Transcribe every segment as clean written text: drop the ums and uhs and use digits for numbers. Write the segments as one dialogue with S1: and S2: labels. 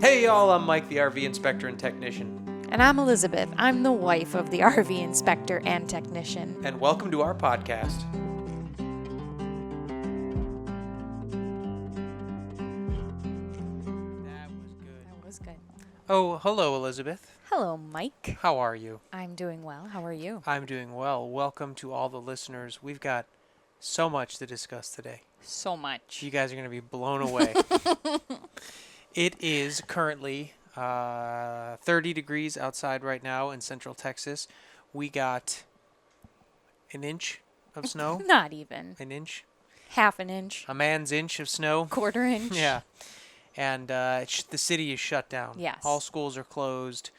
S1: Hey y'all, I'm Mike, the RV inspector and technician.
S2: And I'm Elizabeth. I'm the wife of the RV inspector and technician.
S1: And welcome to our podcast.
S2: That was good.
S1: Oh, hello, Elizabeth.
S2: Hello, Mike.
S1: How are you?
S2: I'm doing well. How are you?
S1: I'm doing well. Welcome to all the listeners. We've got so much to discuss today.
S2: So much.
S1: You guys are going to be blown away. It is currently 30 degrees outside right now in Central Texas. We got an inch of snow.
S2: Not even.
S1: An inch.
S2: Half an inch.
S1: A man's inch of snow.
S2: Quarter inch.
S1: Yeah. And the city is shut down.
S2: Yes.
S1: All schools are closed.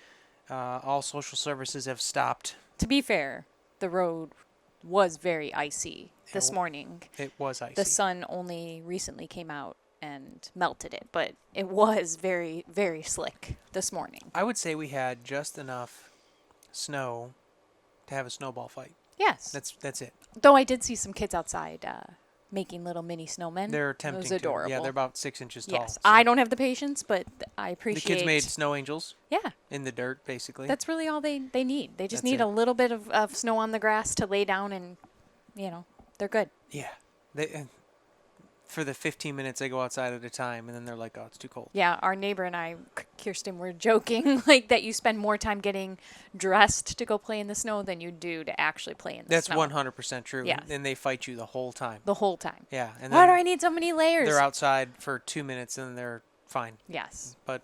S1: All social services have stopped.
S2: To be fair, the road was very icy this morning.
S1: It was icy.
S2: The sun only recently came out and melted it, but it was very, very slick this morning.
S1: I would say we had just enough snow to have a snowball fight.
S2: Yes.
S1: That's it.
S2: Though I did see some kids outside making little mini snowmen.
S1: They're attempting
S2: It was adorable.
S1: to. Yeah, they're about 6 inches tall.
S2: Yes.
S1: So
S2: I don't have the patience, but I
S1: the
S2: appreciate
S1: kids made snow angels
S2: Yeah.
S1: in the dirt, basically.
S2: That's really all they need. They just
S1: That's
S2: need
S1: it.
S2: a little bit of snow on the grass to lay down and, they're good.
S1: Yeah. For the 15 minutes they go outside at a time, and then they're like, oh, it's too cold.
S2: Yeah, our neighbor and I, Kirsten, were joking like that you spend more time getting dressed to go play in the snow than you do to actually play in the
S1: That's
S2: snow.
S1: 100% true.
S2: Yes.
S1: And they fight you the whole time.
S2: The whole time.
S1: Yeah. And
S2: Why do
S1: then
S2: I need so many layers?
S1: they're outside for 2 minutes, and then they're fine.
S2: Yes.
S1: But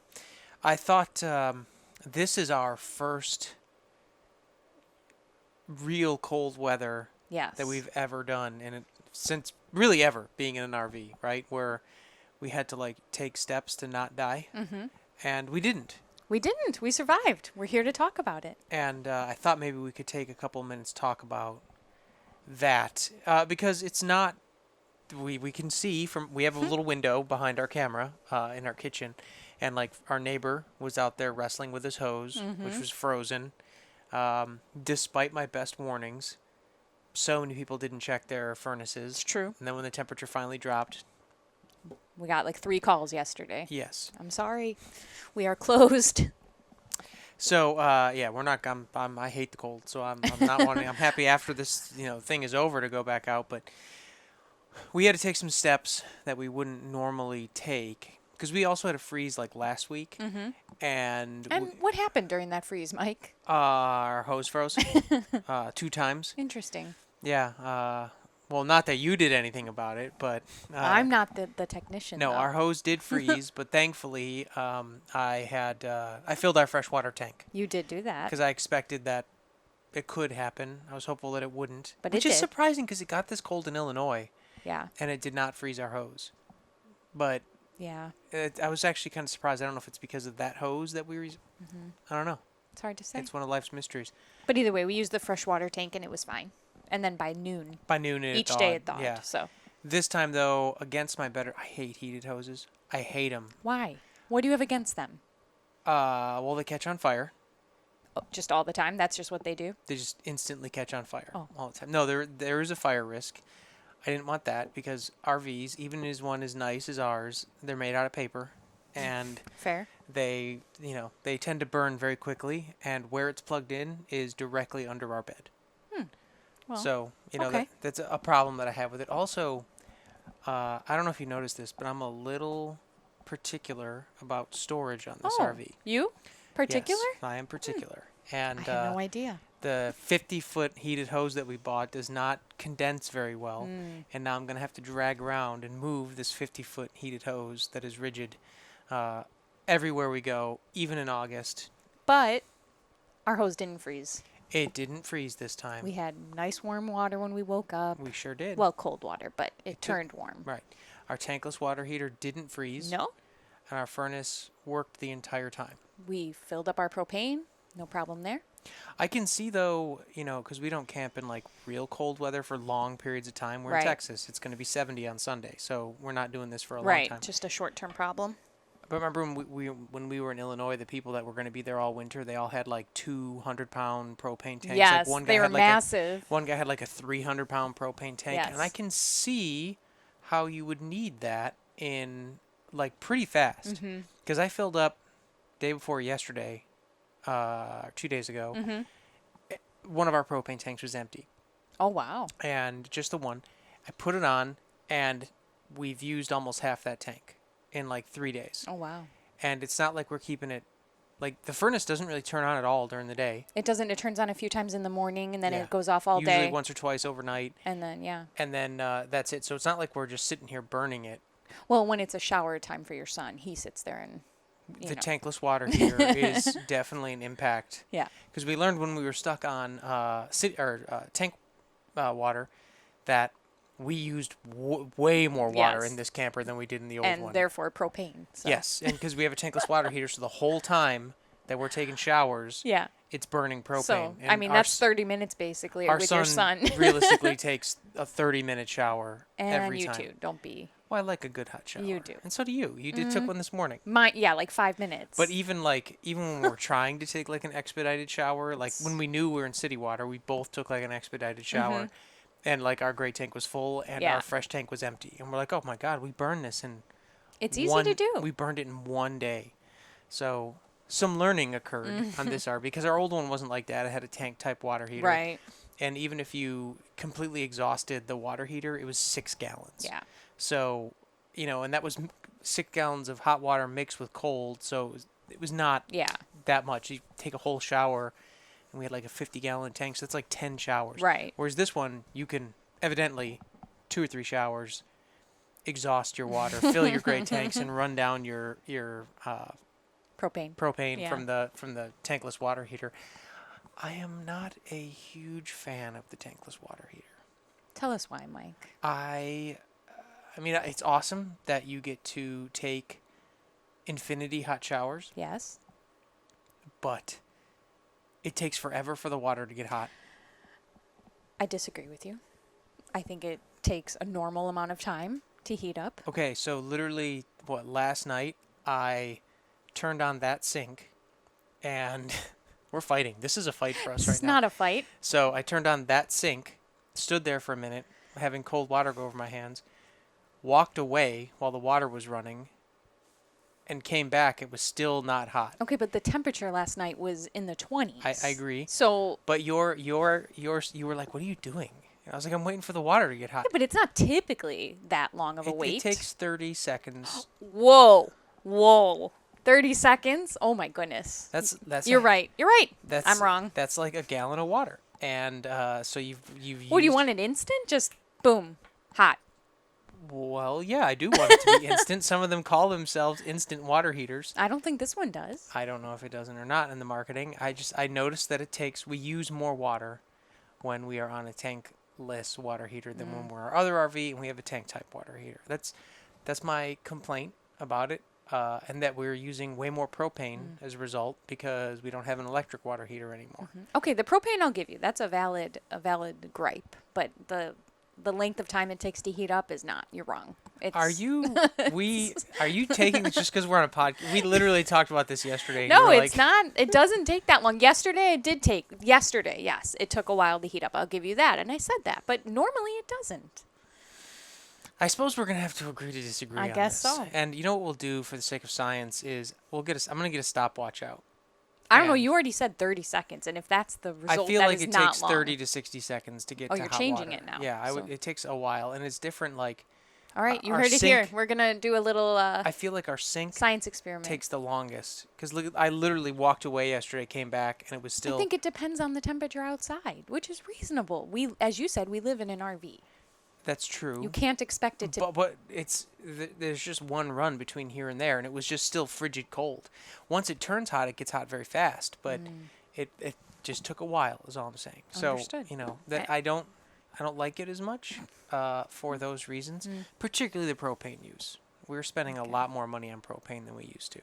S1: I thought this is our first real cold weather
S2: Yes.
S1: that we've ever done, and since really ever being in an RV, right, where we had to take steps to not die, and we didn't.
S2: We didn't. We survived. We're here to talk about it.
S1: And I thought maybe we could take a couple minutes to talk about that because it's not. We can see we have a little window behind our camera in our kitchen, and our neighbor was out there wrestling with his hose, which was frozen. Despite my best warnings, so many people didn't check their furnaces.
S2: It's true.
S1: And then when the temperature finally dropped,
S2: We got 3 calls yesterday.
S1: yes.
S2: I'm sorry. We are closed.
S1: So we're not. I hate the cold, so I'm not wanting. I'm happy after this thing is over to go back out, but we had to take some steps that we wouldn't normally take because we also had a freeze last week, and
S2: What happened during that freeze, Mike?
S1: our hose froze 2 times.
S2: Interesting.
S1: Yeah. Well, not that you did anything about it, but
S2: I'm not the technician.
S1: no,
S2: though.
S1: our hose did freeze, but thankfully I filled our freshwater tank
S2: You did do that.
S1: because I expected that it could happen. I was hopeful that it wouldn't,
S2: But
S1: which
S2: it
S1: is
S2: did.
S1: surprising because it got this cold in Illinois
S2: Yeah.
S1: and it did not freeze our hose. But
S2: Yeah.
S1: I was actually kind of surprised. I don't know if it's because of that hose that I don't know.
S2: It's hard to say.
S1: It's one of life's mysteries.
S2: But either way, we used the freshwater tank and it was fine. And then by noon,
S1: By noon, it
S2: each
S1: thawed.
S2: day it thawed.
S1: Yeah.
S2: So
S1: This time though, against my better, I hate heated hoses. I hate them.
S2: why? What do you have against them?
S1: Well, they catch on fire.
S2: Oh, just all the time? That's just what they do?
S1: They just instantly catch on fire
S2: Oh.
S1: all the time. No, there is a fire risk. I didn't want that because RVs, even as one as nice as ours, they're made out of paper, and
S2: Fair.
S1: they tend to burn very quickly. And where it's plugged in is directly under our bed.
S2: Well,
S1: So
S2: okay.
S1: that's a problem that I have with it. Also, I don't know if you noticed this, but I'm a little particular about storage on this RV.
S2: You? Particular?
S1: Yes, I am particular. And
S2: I had no idea.
S1: the 50-foot heated hose that we bought does not condense very well. And now I'm going to have to drag around and move this 50-foot heated hose that is rigid everywhere we go, even in August.
S2: But our hose didn't freeze.
S1: It didn't freeze this time.
S2: We had nice warm water when we woke up.
S1: We sure did.
S2: Well, cold water, but it
S1: took-
S2: turned warm.
S1: Right. Our tankless water heater didn't freeze.
S2: No?
S1: And our furnace worked the entire time.
S2: We filled up our propane. No problem there.
S1: I can see, though, because we don't camp in real cold weather for long periods of time. We're in
S2: Right.
S1: Texas. It's going to be 70 on Sunday, so we're not doing this for a long
S2: Right.
S1: time.
S2: Just a short-term problem.
S1: But remember when we were in Illinois, the people that were going to be there all winter, they all had 200-pound propane tanks.
S2: Yes,
S1: one guy
S2: they were
S1: had
S2: massive.
S1: One guy had a 300-pound propane tank, and I
S2: Yes.
S1: can see how you would need that in pretty fast. Because I filled up day before yesterday, 2 days ago,
S2: Mm-hmm.
S1: one of our propane tanks was empty,
S2: Oh, wow.
S1: and just the one. I put it on, and we've used almost half that tank in like 3 days.
S2: Oh, wow.
S1: And it's not like we're keeping it. Like the furnace doesn't really turn on at all during the day.
S2: It doesn't. It turns on a few times in the morning, and then
S1: Yeah.
S2: it goes off all
S1: Usually
S2: day.
S1: once or twice overnight,
S2: And then, yeah.
S1: and then that's it. So it's not like we're just sitting here burning it.
S2: Well, when it's a shower time for your son, he sits there and,
S1: The tankless water heater is definitely an impact.
S2: Yeah.
S1: Because we learned when we were stuck on tank water that we used way more water
S2: Yes.
S1: in this camper than we did in the old
S2: And
S1: one.
S2: therefore propane. So.
S1: Yes, and because we have a tankless water heater, so the whole time that we're taking showers,
S2: Yeah.
S1: it's burning propane.
S2: So,
S1: And
S2: I mean,
S1: our
S2: that's
S1: s-
S2: 30 minutes basically
S1: our
S2: with your son.
S1: realistically takes a 30-minute shower
S2: And
S1: every
S2: you
S1: time.
S2: too. Don't be.
S1: Well, I like a good hot shower.
S2: You do.
S1: And so do you. You did took one this morning.
S2: Yeah, like 5 minutes.
S1: But even when we're trying to take like an expedited shower, like when we knew we were in city water, we both took like an expedited shower, and like our gray tank was full and
S2: Yeah.
S1: our fresh tank was empty, and we're like, oh my god, we burned this in
S2: It's easy to do.
S1: We burned it in one day, so some learning occurred on this RV because our old one wasn't like that. It had a tank type water heater,
S2: Right.
S1: and even if you completely exhausted the water heater, it was 6 gallons.
S2: Yeah.
S1: So, and that was 6 gallons of hot water mixed with cold, so it was not
S2: Yeah.
S1: that much. You take a whole shower, and we had like a 50-gallon tank, so that's like 10 showers.
S2: Right.
S1: Whereas this one, you can evidently 2 or 3 showers, exhaust your water, fill your gray tanks, and run down your
S2: Propane.
S1: propane
S2: Yeah.
S1: from the tankless water heater. I am not a huge fan of the tankless water heater.
S2: Tell us why, Mike.
S1: I mean, it's awesome that you get to take infinity hot showers,
S2: Yes.
S1: but it takes forever for the water to get hot.
S2: I disagree with you. I think it takes a normal amount of time to heat up.
S1: Okay, so literally, last night I turned on that sink, and we're fighting. This is a fight for us
S2: This
S1: right
S2: is
S1: now.
S2: not a fight.
S1: So I turned on that sink, stood there for a minute, having cold water go over my hands, walked away while the water was running, and came back. It was still not hot.
S2: Okay, but the temperature last night was in the 20s.
S1: I agree.
S2: So,
S1: But you were like, what are you doing? And I was like, I'm waiting for the water to get hot.
S2: yeah, but it's not typically that long of a wait.
S1: It takes 30 seconds.
S2: Whoa. 30 seconds? Oh my goodness.
S1: That's
S2: You're right. You're right.
S1: That's
S2: I'm wrong.
S1: That's like a gallon of water, and so you've
S2: What do you
S1: used-
S2: want it instant? Just boom, hot.
S1: Well, yeah, I do want it to be instant. Some of them call themselves instant water heaters.
S2: I don't think this one does.
S1: I don't know if it doesn't or not in the marketing. I noticed that we use more water when we are on a tankless water heater than when we're our other RV and we have a tank type water heater. That's my complaint about it, and that we're using way more propane as a result because we don't have an electric water heater anymore.
S2: Okay, the propane I'll give you. That's a valid gripe, but the length of time it takes to heat up is not. You're wrong. It's
S1: Are you taking this just because we're on a podcast? We literally talked about this yesterday. and
S2: No,
S1: you were
S2: it's
S1: like,
S2: not. It doesn't take that long. Yesterday, yes, it took a while to heat up. I'll give you that. And I said that. But normally it doesn't.
S1: I suppose we're gonna have to agree to disagree.
S2: I
S1: on
S2: guess
S1: this.
S2: so.
S1: And you know what we'll do for the sake of science is I'm gonna get a stopwatch out.
S2: I don't know.
S1: And
S2: You already said 30 seconds. And if that's the
S1: I
S2: result,
S1: feel
S2: that
S1: like
S2: is
S1: it
S2: not
S1: takes
S2: long.
S1: 30 to 60 seconds to get
S2: Oh,
S1: to
S2: you're
S1: hot
S2: changing
S1: water.
S2: it now,
S1: Yeah,
S2: so-
S1: it takes a while, and it's different. Like
S2: All right, you
S1: our
S2: heard it here.
S1: sink-
S2: We're going to do a little
S1: I feel like our sink
S2: science experiment.
S1: takes the longest because I literally walked away yesterday, came back, and it was still.
S2: I think it depends on the temperature outside, which is reasonable. As you said, we live in an RV.
S1: That's true.
S2: You can't expect it to.
S1: But there's just one run between here and there, and it was just still frigid cold. Once it turns hot, it gets hot very fast. But it just took a while. Is all I'm saying.
S2: Understood.
S1: So that I don't like it as much for those reasons, particularly the propane use. We're spending a lot more money on propane than we used to.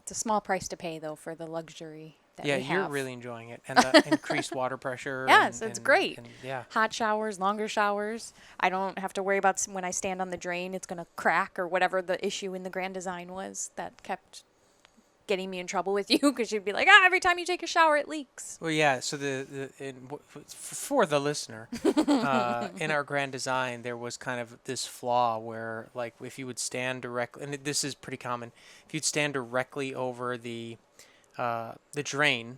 S2: It's a small price to pay, though, for the luxury that
S1: Yeah,
S2: we
S1: you're
S2: have.
S1: really enjoying it, and the increased water pressure.
S2: Yes,
S1: and,
S2: it's
S1: and-
S2: great.
S1: and yeah.
S2: Hot showers, longer showers. I don't have to worry about when I stand on the drain, it's going to crack or whatever the issue in the Grand Design was that kept getting me in trouble with you because you'd be like, every time you take a shower, it leaks.
S1: Well, yeah. So for the listener, in our grand design, there was kind of this flaw where, like, if you would stand directly, and this is pretty common, if you'd stand directly over the drain,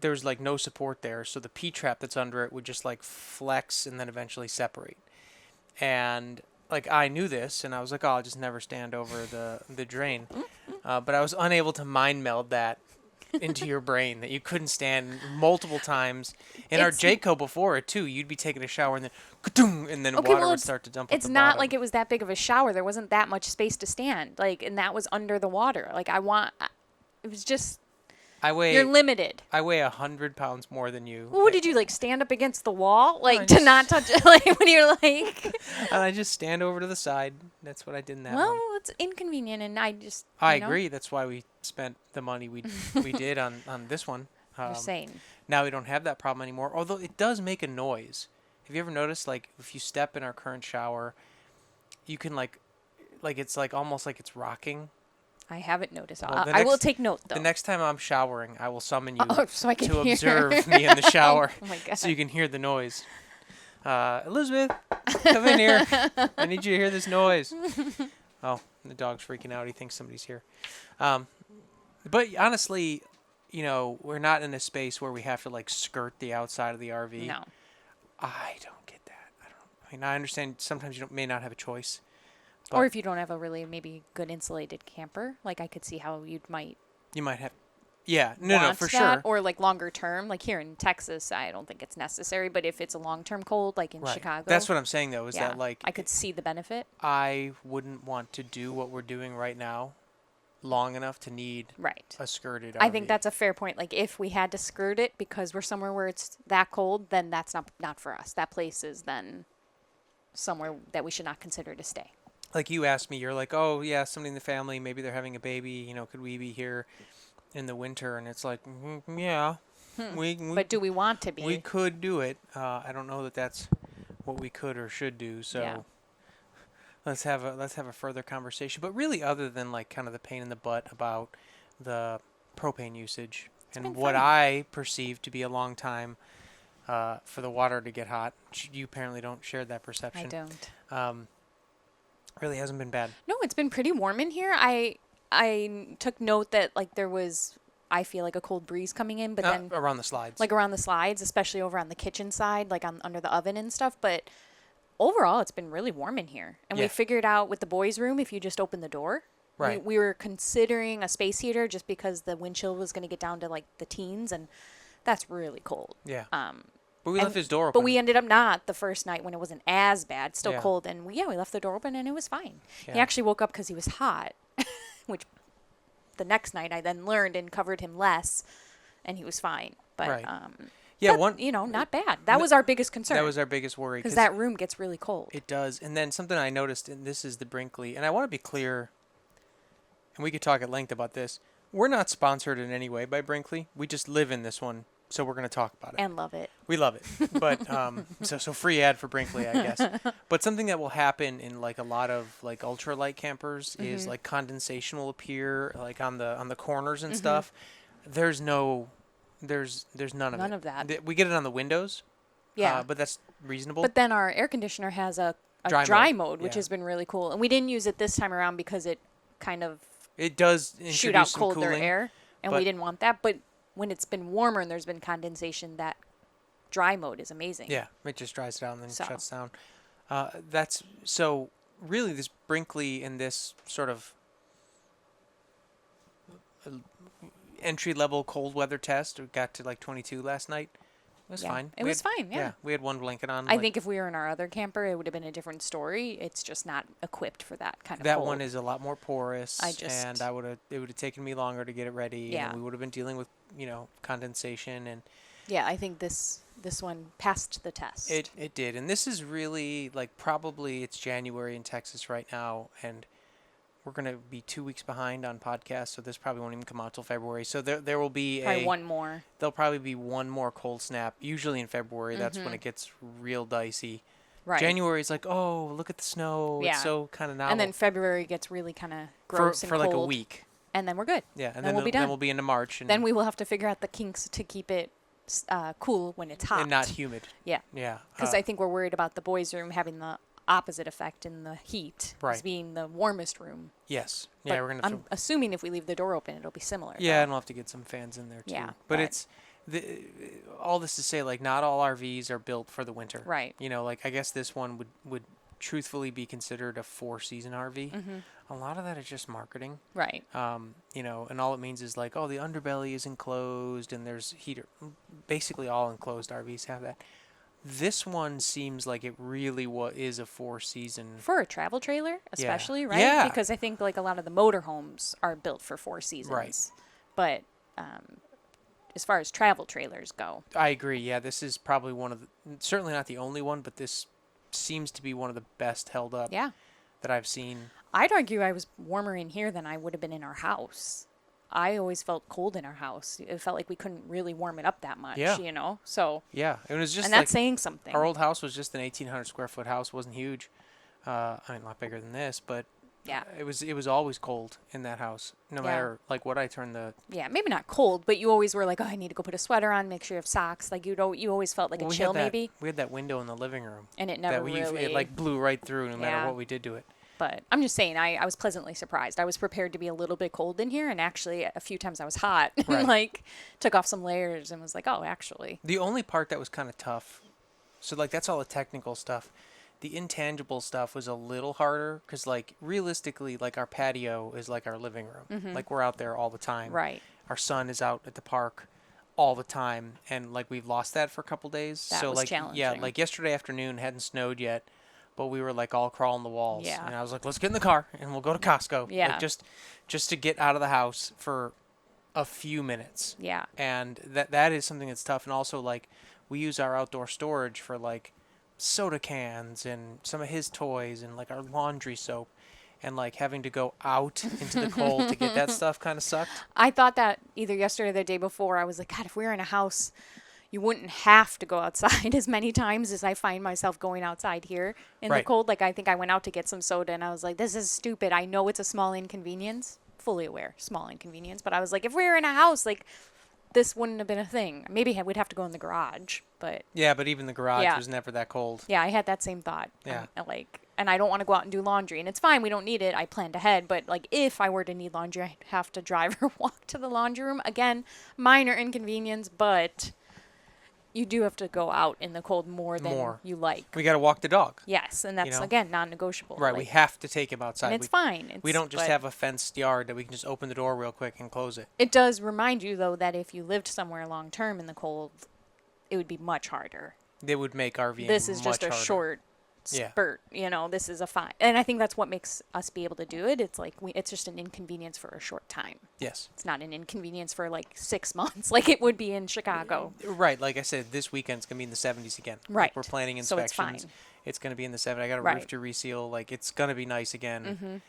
S1: there's like no support there, so the P trap that's under it would just like flex and then eventually separate. And like I knew this, and I was like, oh, I'll just never stand over the drain. But I was unable to mind meld that into your brain that you couldn't stand multiple times. In our Jayco before it too, you'd be taking a shower and then ka-doom, and then water would start to dump.
S2: It's not like it was that big of a shower. There wasn't that much space to stand. Like, and that was under the water. Like it was just. You're limited.
S1: I weigh 100 pounds more than you.
S2: Well, what did you, like, stand up against the wall? Like, to not touch it? Like, when you're like...
S1: And I just stand over to the side. That's what I did in that one.
S2: Well, it's inconvenient, and I just,
S1: I agree. That's why we spent the money we did on this one.
S2: You're saying.
S1: Now we don't have that problem anymore, although it does make a noise. Have you ever noticed, like, if you step in our current shower, you can, like it's, like, almost like it's rocking?
S2: I haven't noticed.
S1: Well,
S2: I will take note, though.
S1: The next time I'm showering, I will summon you
S2: so I can
S1: to observe me in the shower
S2: oh my God.
S1: so you can hear the noise. Elizabeth, come in here. I need you to hear this noise. Oh, the dog's freaking out. He thinks somebody's here. But honestly, we're not in a space where we have to, like, skirt the outside of the RV.
S2: No.
S1: I don't get that. I understand sometimes you may not have a choice.
S2: Or if you don't have a really maybe good insulated camper, like I could see how you might
S1: have, yeah, no, for sure.
S2: Or like longer term, like here in Texas, I don't think it's necessary. But if it's a long term cold, like in Chicago,
S1: that's what I'm saying though. Is that like
S2: I could see the benefit.
S1: I wouldn't want to do what we're doing right now long enough to need a skirted RV.
S2: I think that's a fair point. Like if we had to skirt it because we're somewhere where it's that cold, then that's not for us. That place is then somewhere that we should not consider to stay.
S1: Like you asked me, you're like, oh yeah, somebody in the family, maybe they're having a baby, could we be here in the winter? And it's like, yeah, we
S2: but do we want to be?
S1: We could do it. I don't know that that's what we could or should do. So let's have a further conversation. But really, other than like kind of the pain in the butt about the propane usage and what I perceive to be a long time for the water to get hot, you apparently don't share that perception.
S2: I don't.
S1: Really hasn't been bad.
S2: No, it's been pretty warm in here. I took note that like there was, I feel like a cold breeze coming in, but then
S1: around the slides,
S2: especially over on the kitchen side, like under the oven and stuff. But overall, it's been really warm in here. And we figured out with the boys' room, if you just open the door, we were considering a space heater just because the wind chill was going to get down to like the teens, and that's really cold.
S1: Yeah. But we left his door open.
S2: But we ended up not the first night when it wasn't as bad, still cold. And we left the door open and it was fine. Yeah. He actually woke up because he was hot, which the next night I then learned and covered him less and he was fine. But, not bad. That was our biggest concern.
S1: That was our biggest worry.
S2: Because that room gets really cold.
S1: It does. And then something I noticed, and this is the Brinkley, and I want to be clear, and we could talk at length about this. We're not sponsored in any way by Brinkley. We just live in this one. So we're going to talk about it.
S2: And love it.
S1: We love it. But so free ad for Brinkley, I guess. But something that will happen in like a lot of like ultralight campers is like condensation will appear like on the corners and stuff. There's none of that. We get it on the windows. Yeah. But that's reasonable.
S2: But then our air conditioner has a dry mode, which has been really cool. And we didn't use it this time around because it kind of
S1: does
S2: shoot out colder
S1: cooling,
S2: air, and we didn't want that. But when it's been warmer and there's been condensation, that dry mode is amazing.
S1: Yeah, it just dries it out and then shuts down. That's so really this Brinkley in this sort of entry-level cold weather test. We got to like 22 last night. It was fine.
S2: It was fine, yeah.
S1: We had one blanket on.
S2: I think if we were in our other camper, it would have been a different story. It's just not equipped for that kind of
S1: cold. That
S2: cold.
S1: one is a lot more porous, and it would have taken me longer to get it ready.
S2: Yeah.
S1: And we would have been dealing with, condensation and.
S2: Yeah, I think this one passed the test.
S1: It did, and this is really like probably it's January in Texas right now, and we're gonna be 2 weeks behind on podcasts, so this probably won't even come out till February. So there will be
S2: probably one more.
S1: There'll probably be one more cold snap. Usually in February, that's when it gets real dicey. Right. January is like, oh, look at the snow. Yeah. It's so kind of novel.
S2: And then February gets really kind of gross and
S1: for
S2: cold.
S1: like a week.
S2: and then we're good.
S1: Yeah, and
S2: then we'll be done.
S1: Then we'll be into March. And
S2: then we will have to figure out the kinks to keep it cool when it's hot.
S1: And not humid.
S2: Yeah.
S1: Yeah.
S2: Because I think we're worried about the boys' room having the opposite effect in the heat.
S1: Right.
S2: As being the warmest room.
S1: Yes. Yeah,
S2: but
S1: we're going to...
S2: I'm assuming if we leave the door open, it'll be similar.
S1: Yeah,
S2: though.
S1: and we'll have to get some fans in there, too.
S2: Yeah.
S1: But it's... all this to say, like, not all RVs are built for the winter.
S2: Right.
S1: You know, like, I guess this one would truthfully be considered a 4-season RV.
S2: Mm-hmm.
S1: A lot of that is just marketing.
S2: Right.
S1: You know, and all it means is like, oh, the underbelly is enclosed and there's heater. Basically, all enclosed RVs have that. This one seems like it really is a 4-season.
S2: For a travel trailer, especially, right?
S1: Yeah.
S2: Because I think like a lot of the motorhomes are built for 4 seasons.
S1: Right.
S2: But as far as travel trailers go.
S1: I agree. Yeah, this is probably one of the, certainly not the only one, but this seems to be one of the best held up that I've seen.
S2: I'd argue I was warmer in here than I would have been in our house. I always felt cold in our house. It felt like we couldn't really warm it up that much, you know? So
S1: yeah, it was just
S2: and that's saying something.
S1: Our old house was just an 1,800 square foot house. It wasn't huge. I mean, a lot bigger than this, but
S2: yeah,
S1: it was always cold in that house, no matter like what I turned the.
S2: Yeah, maybe not cold, but you always were like, oh, I need to go put a sweater on, make sure you have socks. Like you always felt like a chill, maybe.
S1: We had that window in the living room,
S2: and it never really.
S1: It like blew right through, no matter what we did to it.
S2: But I'm just saying, I was pleasantly surprised. I was prepared to be a little bit cold in here, and actually a few times I was hot.
S1: Right.
S2: Like, took off some layers and was like, oh, actually.
S1: The only part that was kind of tough, so like that's all the technical stuff. The intangible stuff was a little harder because like realistically, like our patio is like our living room.
S2: Mm-hmm.
S1: Like we're out there all the time.
S2: Right.
S1: Our son is out at the park all the time, and like we've lost that for a couple days.
S2: That
S1: so
S2: was
S1: like
S2: challenging.
S1: yeah, like yesterday afternoon hadn't snowed yet. But we were like all crawling the walls.
S2: Yeah.
S1: And I was like, let's get in the car and we'll go to Costco.
S2: Yeah.
S1: Like just to get out of the house for a few minutes.
S2: Yeah.
S1: And that is something that's tough. And also like we use our outdoor storage for like soda cans and some of his toys and like our laundry soap. And like having to go out into the cold to get that stuff kind of sucked.
S2: I thought that either yesterday or the day before. I was like, God, if we were in a house, you wouldn't have to go outside as many times as I find myself going outside here in the cold. Like, I think I went out to get some soda, and I was like, this is stupid. I know it's a small inconvenience. Fully aware, small inconvenience. But I was like, if we were in a house, like, this wouldn't have been a thing. Maybe we'd have to go in the garage, but...
S1: Yeah, but even the garage was never that cold.
S2: Yeah, I had that same thought.
S1: Yeah.
S2: And I don't want to go out and do laundry. And it's fine, we don't need it. I planned ahead. But, like, if I were to need laundry, I'd have to drive or walk to the laundry room. Again, minor inconvenience, but... You do have to go out in the cold more than you like.
S1: We got to walk the dog.
S2: Yes, and that's, again, non-negotiable.
S1: Right, we have to take him outside.
S2: And it's fine.
S1: We don't just have a fenced yard that we can just open the door real quick and close it.
S2: It does remind you, though, that if you lived somewhere long-term in the cold, it would be much harder.
S1: They would make RVing
S2: This is just a
S1: harder.
S2: short spurt. You know, this is a fine. And I think that's what makes us be able to do it. It's like it's just an inconvenience for a short time.
S1: Yes.
S2: It's not an inconvenience for like 6 months like it would be in Chicago.
S1: Right. Like I said, this weekend's going to be in the 70s again.
S2: Right.
S1: Like we're planning inspections.
S2: So it's fine.
S1: It's going to be in the 70s. I got a roof to reseal. Like it's going to be nice again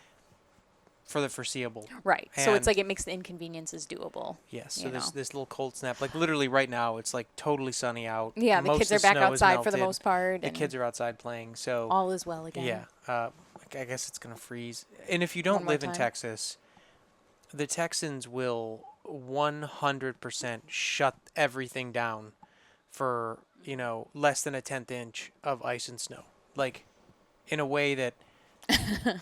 S1: for the foreseeable.
S2: Right. So it's like it makes the inconveniences doable.
S1: Yes. So this little cold snap. Like literally right now, it's like totally sunny out.
S2: Yeah, the kids are back outside for the most part.
S1: The kids are outside playing. So
S2: all is well again.
S1: Yeah. I guess it's going to freeze. And if you don't live in Texas, the Texans will 100% shut everything down for, less than a 10th inch of ice and snow. Like, in a way that, I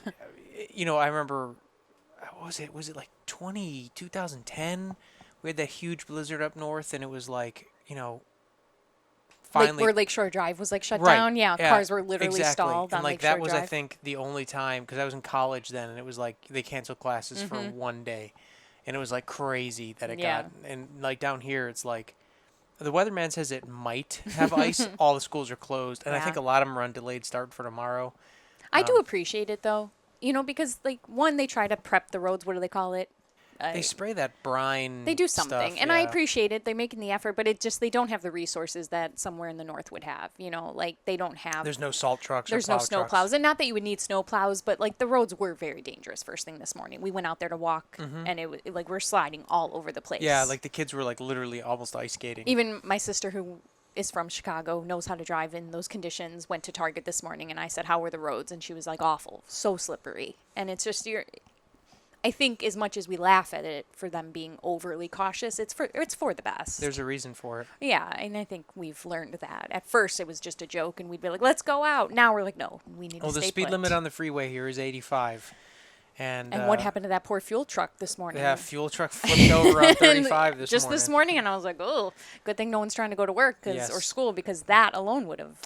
S1: remember, what was it like 2010? We had that huge blizzard up north, and it was like, finally.
S2: Where Lakeshore Drive was like shut down. Yeah, cars were literally stalled on Lakeshore Drive.
S1: And that was, I think, the only time, because I was in college then, and it was like they canceled classes for one day. And it was like crazy that it got. And like down here, it's like the weatherman says it might have ice. All the schools are closed. And I think a lot of them are on delayed start for tomorrow.
S2: I do appreciate it, though. Because, like, one, they try to prep the roads. What do they call it?
S1: They spray that brine.
S2: They do something,
S1: stuff,
S2: and I appreciate it. They're making the effort, but they don't have the resources that somewhere in the north would have. Like they don't have.
S1: There's no salt trucks.
S2: There's no snow plows, and not that you would need snow plows, but like the roads were very dangerous first thing this morning. We went out there to walk, and it was like we're sliding all over the place.
S1: Yeah, like the kids were like literally almost ice skating.
S2: Even my sister, who is from Chicago, knows how to drive in those conditions, went to Target this morning, and I said, "How were the roads?" And she was like, "Awful, so slippery," and it's just I think as much as we laugh at it for them being overly cautious, it's for the best.
S1: There's a reason for it.
S2: Yeah, and I think we've learned that. At first, it was just a joke, and we'd be like, "Let's go out." Now we're like, "No, we need to stay put."
S1: Well, the speed limit on the freeway here is 85. And
S2: what happened to that poor fuel truck this morning?
S1: Yeah, fuel truck flipped over on 35
S2: just this morning, and I was like, "Oh, good thing no one's trying to go to work or school, because that alone would have,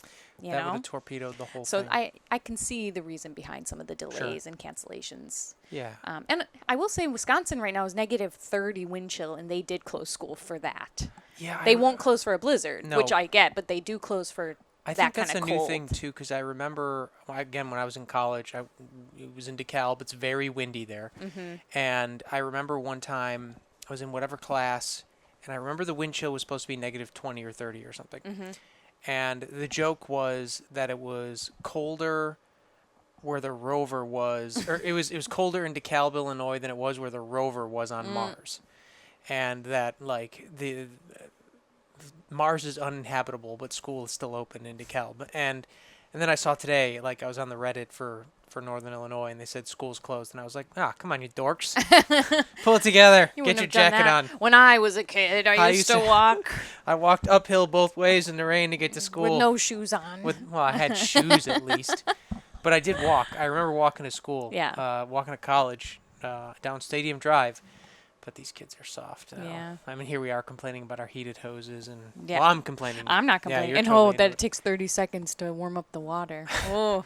S1: would have torpedoed the whole
S2: thing."
S1: So
S2: I can see the reason behind some of the delays and cancellations.
S1: Yeah.
S2: And I will say Wisconsin right now is -30 wind chill, and they did close school for that.
S1: Yeah.
S2: They won't close for a blizzard, which I get, but they do close for
S1: I think that's a new thing too, because I remember again when I was in college, it was in DeKalb. It's very windy there, and I remember one time I was in whatever class, and I remember the wind chill was supposed to be -20 or 30 or something, and the joke was that it was colder where the rover was, or it was colder in DeKalb, Illinois, than it was where the rover was on Mars, and that like the Mars is uninhabitable, but school is still open in DeKalb. And then I saw today, like I was on the Reddit for Northern Illinois, and they said school's closed, and I was like, come on, you dorks, pull it together, get your jacket on.
S2: When I was a kid, I used to walk.
S1: I walked uphill both ways in the rain to get to school
S2: with no shoes on.
S1: Well, I had shoes at least, but I did walk. I remember walking to school. Walking to college down Stadium Drive. But these kids are soft.
S2: Yeah.
S1: I mean, here we are complaining about our heated hoses, and well, I'm complaining.
S2: I'm not complaining.
S1: Yeah,
S2: and
S1: totally
S2: that it takes 30 seconds to warm up the water. Oh,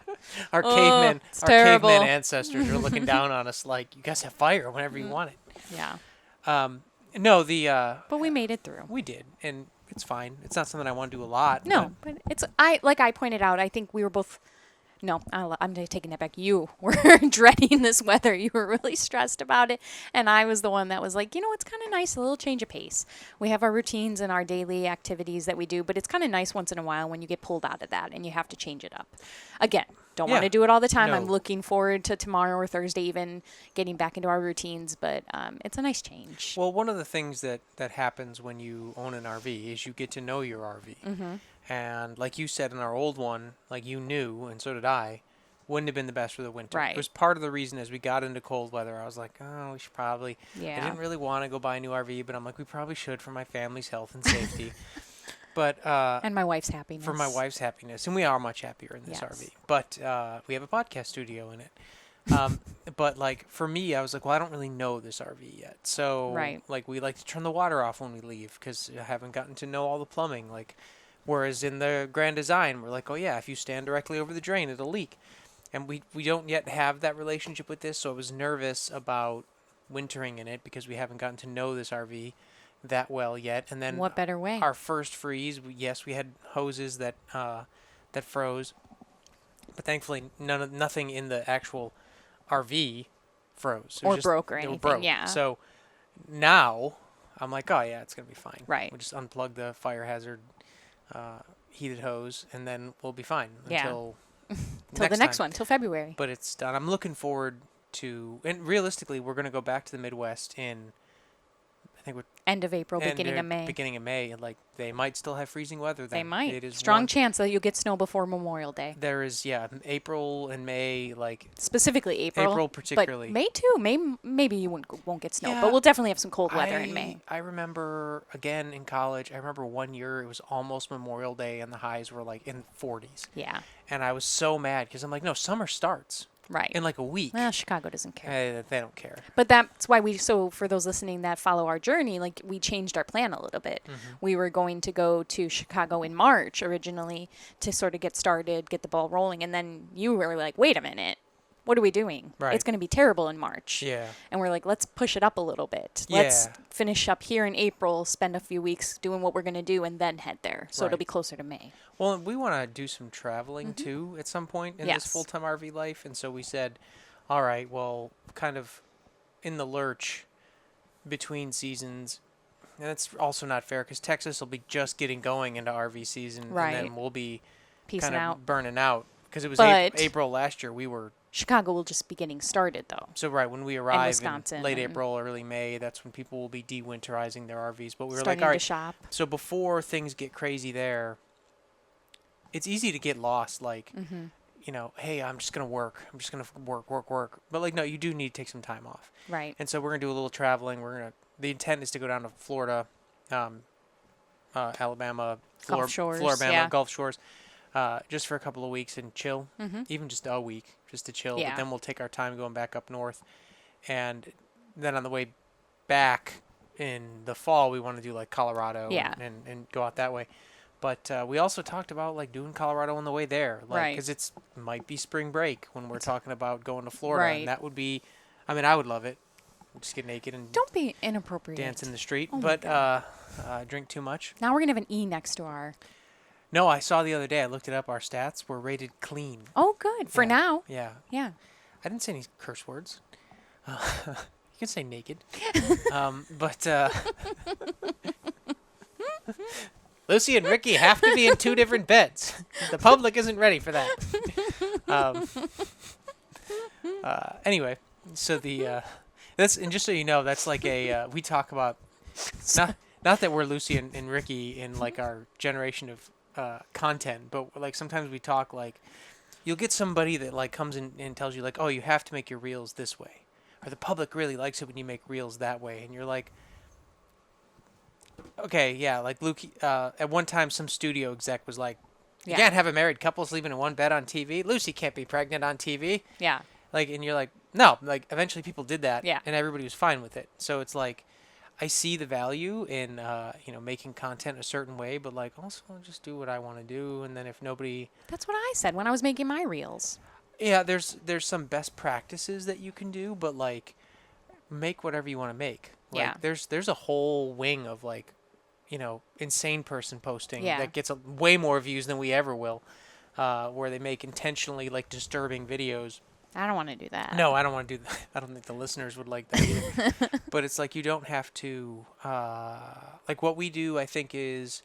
S1: our caveman ancestors are looking down on us like, you guys have fire whenever you want it.
S2: Yeah.
S1: No,
S2: But we made it through.
S1: We did, and it's fine. It's not something I want to do a lot.
S2: No, but like I pointed out, I think we were both. No, I'm taking that back. You were dreading this weather. You were really stressed about it. And I was the one that was like, it's kind of nice, a little change of pace. We have our routines and our daily activities that we do, but it's kind of nice once in a while when you get pulled out of that and you have to change it up. Again, don't want to do it all the time. No. I'm looking forward to tomorrow or Thursday even getting back into our routines, but it's a nice change.
S1: Well, one of the things that happens when you own an RV is you get to know your RV. Mm-hmm. And like you said in our old one, like you knew, and so did I, wouldn't have been the best for the winter.
S2: Right.
S1: It was part of the reason as we got into cold weather, I was like, we should probably.
S2: Yeah.
S1: I didn't really want to go buy a new RV, but I'm like, we probably should for my family's health and safety. But
S2: and my wife's happiness.
S1: For my wife's happiness. And we are much happier in this RV. But we have a podcast studio in it. But like for me, I was like, well, I don't really know this RV yet. So like we like to turn the water off when we leave because I haven't gotten to know all the plumbing. Like, whereas in the Grand Design, we're like, oh yeah, if you stand directly over the drain, it'll leak. And we don't yet have that relationship with this, so I was nervous about wintering in it because we haven't gotten to know this RV that well yet. And then
S2: what better way?
S1: Our first freeze, we had hoses that froze, but thankfully nothing in the actual RV froze.
S2: Or broke or anything.
S1: Broke.
S2: Yeah.
S1: So now I'm like, oh yeah, it's gonna be fine.
S2: Right.
S1: We'll just unplug the fire hazard heated hose, and then we'll be fine
S2: until the next one, till February.
S1: But it's done. I'm looking forward to, and realistically, we're going to go back to the Midwest in, I think,
S2: end of April, beginning of May.
S1: Beginning of May, and like they might still have freezing weather then.
S2: They might.
S1: It is
S2: strong chance that you'll get snow before Memorial Day.
S1: There is, April and May, like
S2: specifically April.
S1: April particularly.
S2: But May too. Maybe you won't get snow, but we'll definitely have some cold weather in May.
S1: I remember again in college. I remember one year it was almost Memorial Day and the highs were like in the 40s.
S2: Yeah.
S1: And I was so mad because I'm like, no, summer starts.
S2: Right.
S1: In like a week.
S2: Well, Chicago doesn't care.
S1: They don't care.
S2: But that's why for those listening that follow our journey, like we changed our plan a little bit. Mm-hmm. We were going to go to Chicago in March originally to sort of get started, get the ball rolling. And then you were like, wait a minute. What are we doing?
S1: Right.
S2: It's going to be terrible in March.
S1: Yeah.
S2: And we're like, let's push it up a little bit. Let's finish up here in April, spend a few weeks doing what we're going to do, and then head there. So it'll be closer to May.
S1: Well, we want to do some traveling, too, at some point in this full-time RV life. And so we said, all right, well, kind of in the lurch between seasons. And that's also not fair because Texas will be just getting going into RV season.
S2: Right.
S1: And then we'll be
S2: peacing out,
S1: burning out. Because it was April last year. We were...
S2: Chicago will just be getting started, though.
S1: So, when we arrive in late April, early May, that's when people will be de-winterizing their RVs. But we were like, all right,
S2: to shop.
S1: So before things get crazy there, it's easy to get lost. Like, hey, I'm just gonna work. I'm just gonna work. But like, no, you do need to take some time off.
S2: Right.
S1: And so we're gonna do a little traveling. The intent is to go down to Florida, Alabama,
S2: Gulf Shores.
S1: Floribama,
S2: Yeah.
S1: Gulf Shores, just for a couple of weeks and chill. Even just a week, just to chill.
S2: Yeah.
S1: But then we'll take our time going back up north, and then on the way back in the fall, we want to do like Colorado.
S2: Yeah.
S1: And go out that way. But we also talked about like doing Colorado on the way there, like
S2: Right.
S1: because might be spring break when we're talking about going to Florida,
S2: Right.
S1: and that would be, I mean, I would love it. Just get naked and
S2: Don't be inappropriate.
S1: dance in the street,
S2: Oh my
S1: but drink too much.
S2: Now we're gonna have an E next to our.
S1: No, I saw the other day. I looked it up. Our stats were rated clean.
S2: Oh, good for
S1: Yeah.
S2: now.
S1: Yeah,
S2: Yeah.
S1: I didn't say any curse words. You can say naked, but Lucy and Ricky have to be in 2 different beds. The public isn't ready for that. Anyway, so that's, and just so you know, that's like we talk about not that we're Lucy and Ricky in like our generation of content, but like sometimes we talk like you'll get somebody that like comes in and tells you like, oh, you have to make your reels this way, or the public really likes it when you make reels that way, and you're like, okay, yeah, like Luke. At one time, some studio exec was like, "You can't have a married couple sleeping in one bed on TV. Lucy can't be pregnant on TV."
S2: Yeah.
S1: Like, and you're like, no. Like, eventually, people did that,
S2: Yeah.
S1: and everybody was fine with it. So it's like, I see the value in making content a certain way, but like also I'll just do what I want to do, and then if nobody,
S2: That's what I said when I was making my reels.
S1: yeah, there's some best practices that you can do, but like, make whatever you want to make. Like,
S2: Yeah.
S1: There's a whole wing of like, insane person posting
S2: Yeah.
S1: that gets way more views than we ever will, where they make intentionally like disturbing videos.
S2: I don't want to do that.
S1: No, I don't want to do that. I don't think the listeners would like that either. But it's like you don't have to, like what we do, I think is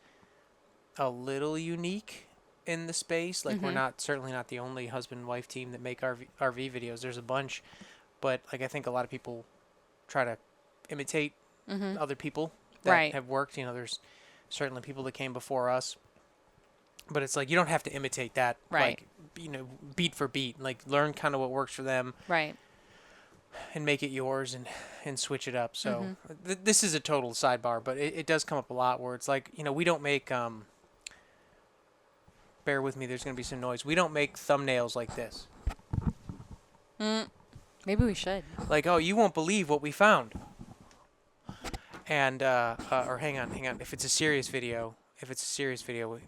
S1: a little unique in the space. Like we're certainly not the only husband and wife team that make RV videos. There's a bunch, but like I think a lot of people try to imitate other people that have worked. There's certainly people that came before us, but it's like you don't have to imitate that.
S2: Right.
S1: Like, beat for beat. Like learn kind of what works for them.
S2: Right.
S1: And make it yours and switch it up. So this is a total sidebar, but it does come up a lot where it's like, we don't make, bear with me, there's going to be some noise. We don't make thumbnails like this.
S2: Maybe we should.
S1: Like, oh, you won't believe what we found. And, or hang on. If it's a serious video,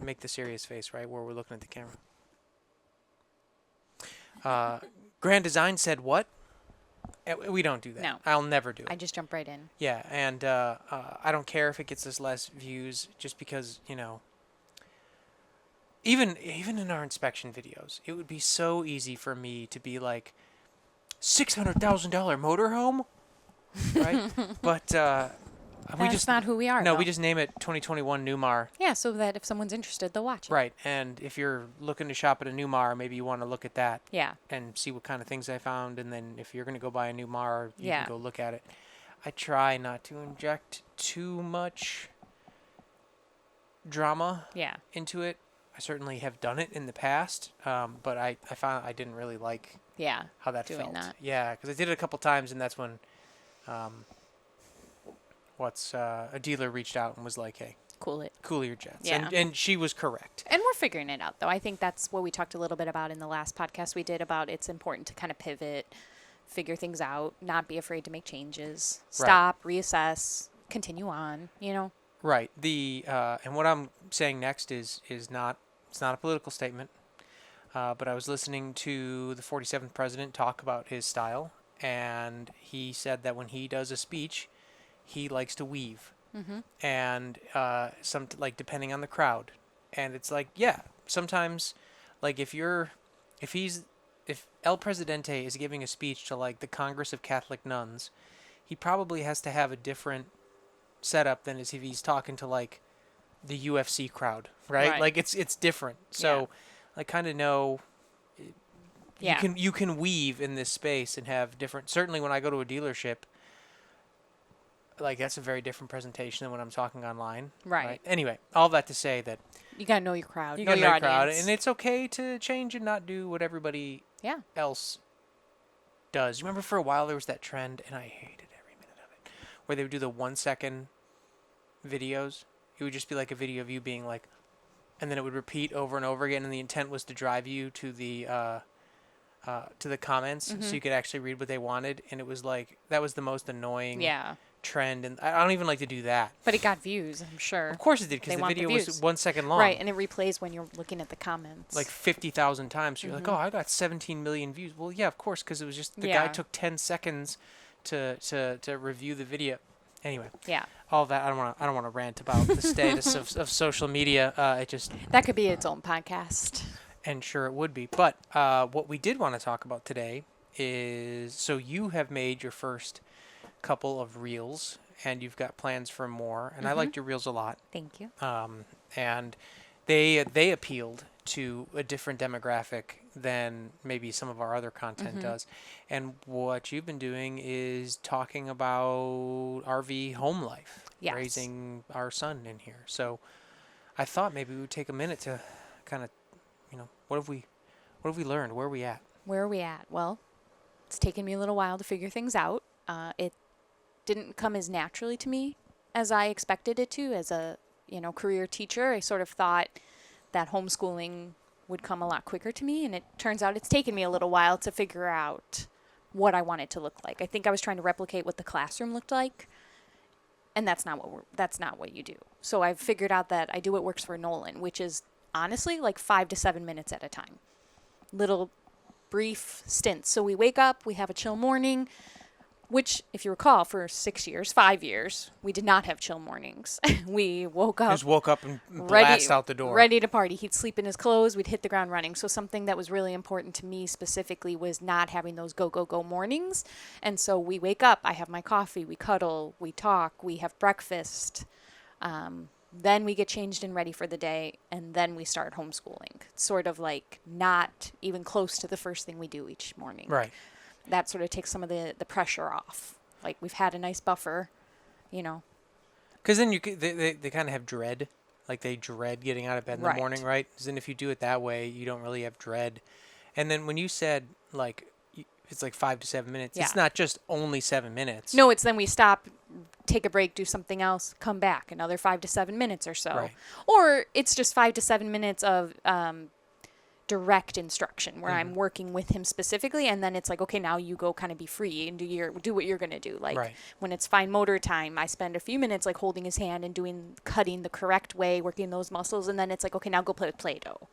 S1: make the serious face, right, where we're looking at the camera. Grand Design said what? We don't do that.
S2: No.
S1: I'll never do it.
S2: I just jump right in.
S1: Yeah, and I don't care if it gets us less views, just because even in our inspection videos, it would be so easy for me to be like, $600,000 motorhome, right? But
S2: That's not who we are.
S1: no,
S2: though.
S1: we just name it 2021 Newmar.
S2: Yeah, so that if someone's interested, they'll watch it.
S1: Right, and if you're looking to shop at a Newmar, maybe you want to look at that.
S2: Yeah.
S1: And see what kind of things I found, and then if you're going to go buy a Newmar, you
S2: Yeah.
S1: can go look at it. I try not to inject too much drama
S2: Yeah.
S1: into it. I certainly have done it in the past, but I found I didn't really like
S2: Yeah.
S1: how that
S2: Doing
S1: felt.
S2: that.
S1: Yeah, because I did it a couple times, and that's when a dealer reached out and was like, hey,
S2: Cool it.
S1: cool your jets.
S2: Yeah.
S1: And she was correct.
S2: And we're figuring it out, though. I think that's what we talked a little bit about in the last podcast we did about it's important to kind of pivot, figure things out, not be afraid to make changes, stop, reassess, continue on,
S1: Right. And what I'm saying next is not, it's not a political statement, but I was listening to the 47th president talk about his style, and he said that when he does a speech, he likes to weave. And like depending on the crowd, and it's like, yeah, sometimes like if El Presidente is giving a speech to like the Congress of Catholic Nuns, he probably has to have a different setup than if he's talking to like the UFC crowd, right? Like it's different. So I kind of know you can weave in this space and have different. Certainly when I go to a dealership, like that's a very different presentation than when I'm talking online.
S2: Right.
S1: Anyway, all that to say that
S2: You gotta know your crowd.
S1: You
S2: know
S1: gotta
S2: your
S1: know your crowd,
S2: audience.
S1: and it's okay to change and not do what everybody else does. You remember for a while there was that trend, and I hated every minute of it, where they would do the 1 second videos. It would just be like a video of you being like, and then it would repeat over and over again, and the intent was to drive you to the comments, so you could actually read what they wanted, and it was like that was the most annoying trend, and I don't even like to do that.
S2: But it got views, I'm sure.
S1: Of course it did, because the video was 1 second long.
S2: Right, and it replays when you're looking at the comments.
S1: Like 50,000 times. So you're like, oh, I got 17 million views. Well, yeah, of course, because it was just the guy took 10 seconds to review the video. Anyway.
S2: Yeah.
S1: All that I don't want to rant about the status of social media. It just
S2: that could be its own podcast.
S1: And sure it would be. But what we did want to talk about today is, so you have made your first couple of reels, and you've got plans for more. And I liked your reels a lot.
S2: Thank you.
S1: And they appealed to a different demographic than maybe some of our other content does. And what you've been doing is talking about RV home life, raising our son in here. So I thought maybe we would take a minute to kind of, what have we learned? Where are we at?
S2: Where are we at? Well, it's taken me a little while to figure things out. It didn't come as naturally to me as I expected it to. As a career teacher, I sort of thought that homeschooling would come a lot quicker to me, and it turns out it's taken me a little while to figure out what I want it to look like. I think I was trying to replicate what the classroom looked like, and that's not what you do. So I've figured out that I do what works for Nolan, which is honestly like 5 to 7 minutes at a time. Little brief stints. So we wake up, we have a chill morning, which, if you recall, for 5 years, we did not have chill mornings. We woke up.
S1: Just woke up and blast out the door.
S2: Ready to party. He'd sleep in his clothes. We'd hit the ground running. So something that was really important to me specifically was not having those go, go, go mornings. And so we wake up. I have my coffee. We cuddle. We talk. We have breakfast. Then we get changed and ready for the day. And then we start homeschooling. Sort of like not even close to the first thing we do each morning.
S1: Right.
S2: That sort of takes some of the pressure off. Like, we've had a nice buffer,
S1: Because then they kind of have dread. Like, they dread getting out of bed in the morning, right? Because then if you do it that way, you don't really have dread. And then when you said, like, it's like 5 to 7 minutes, it's not just only 7 minutes.
S2: No, it's then we stop, take a break, do something else, come back, another 5 to 7 minutes or so.
S1: Right.
S2: Or it's just 5 to 7 minutes of direct instruction where I'm working with him specifically, and then it's like, okay, now you go kind of be free and do what you're going to do. Like when it's fine motor time, I spend a few minutes like holding his hand and cutting the correct way, working those muscles, and then it's like, okay, now go play with Play-Doh.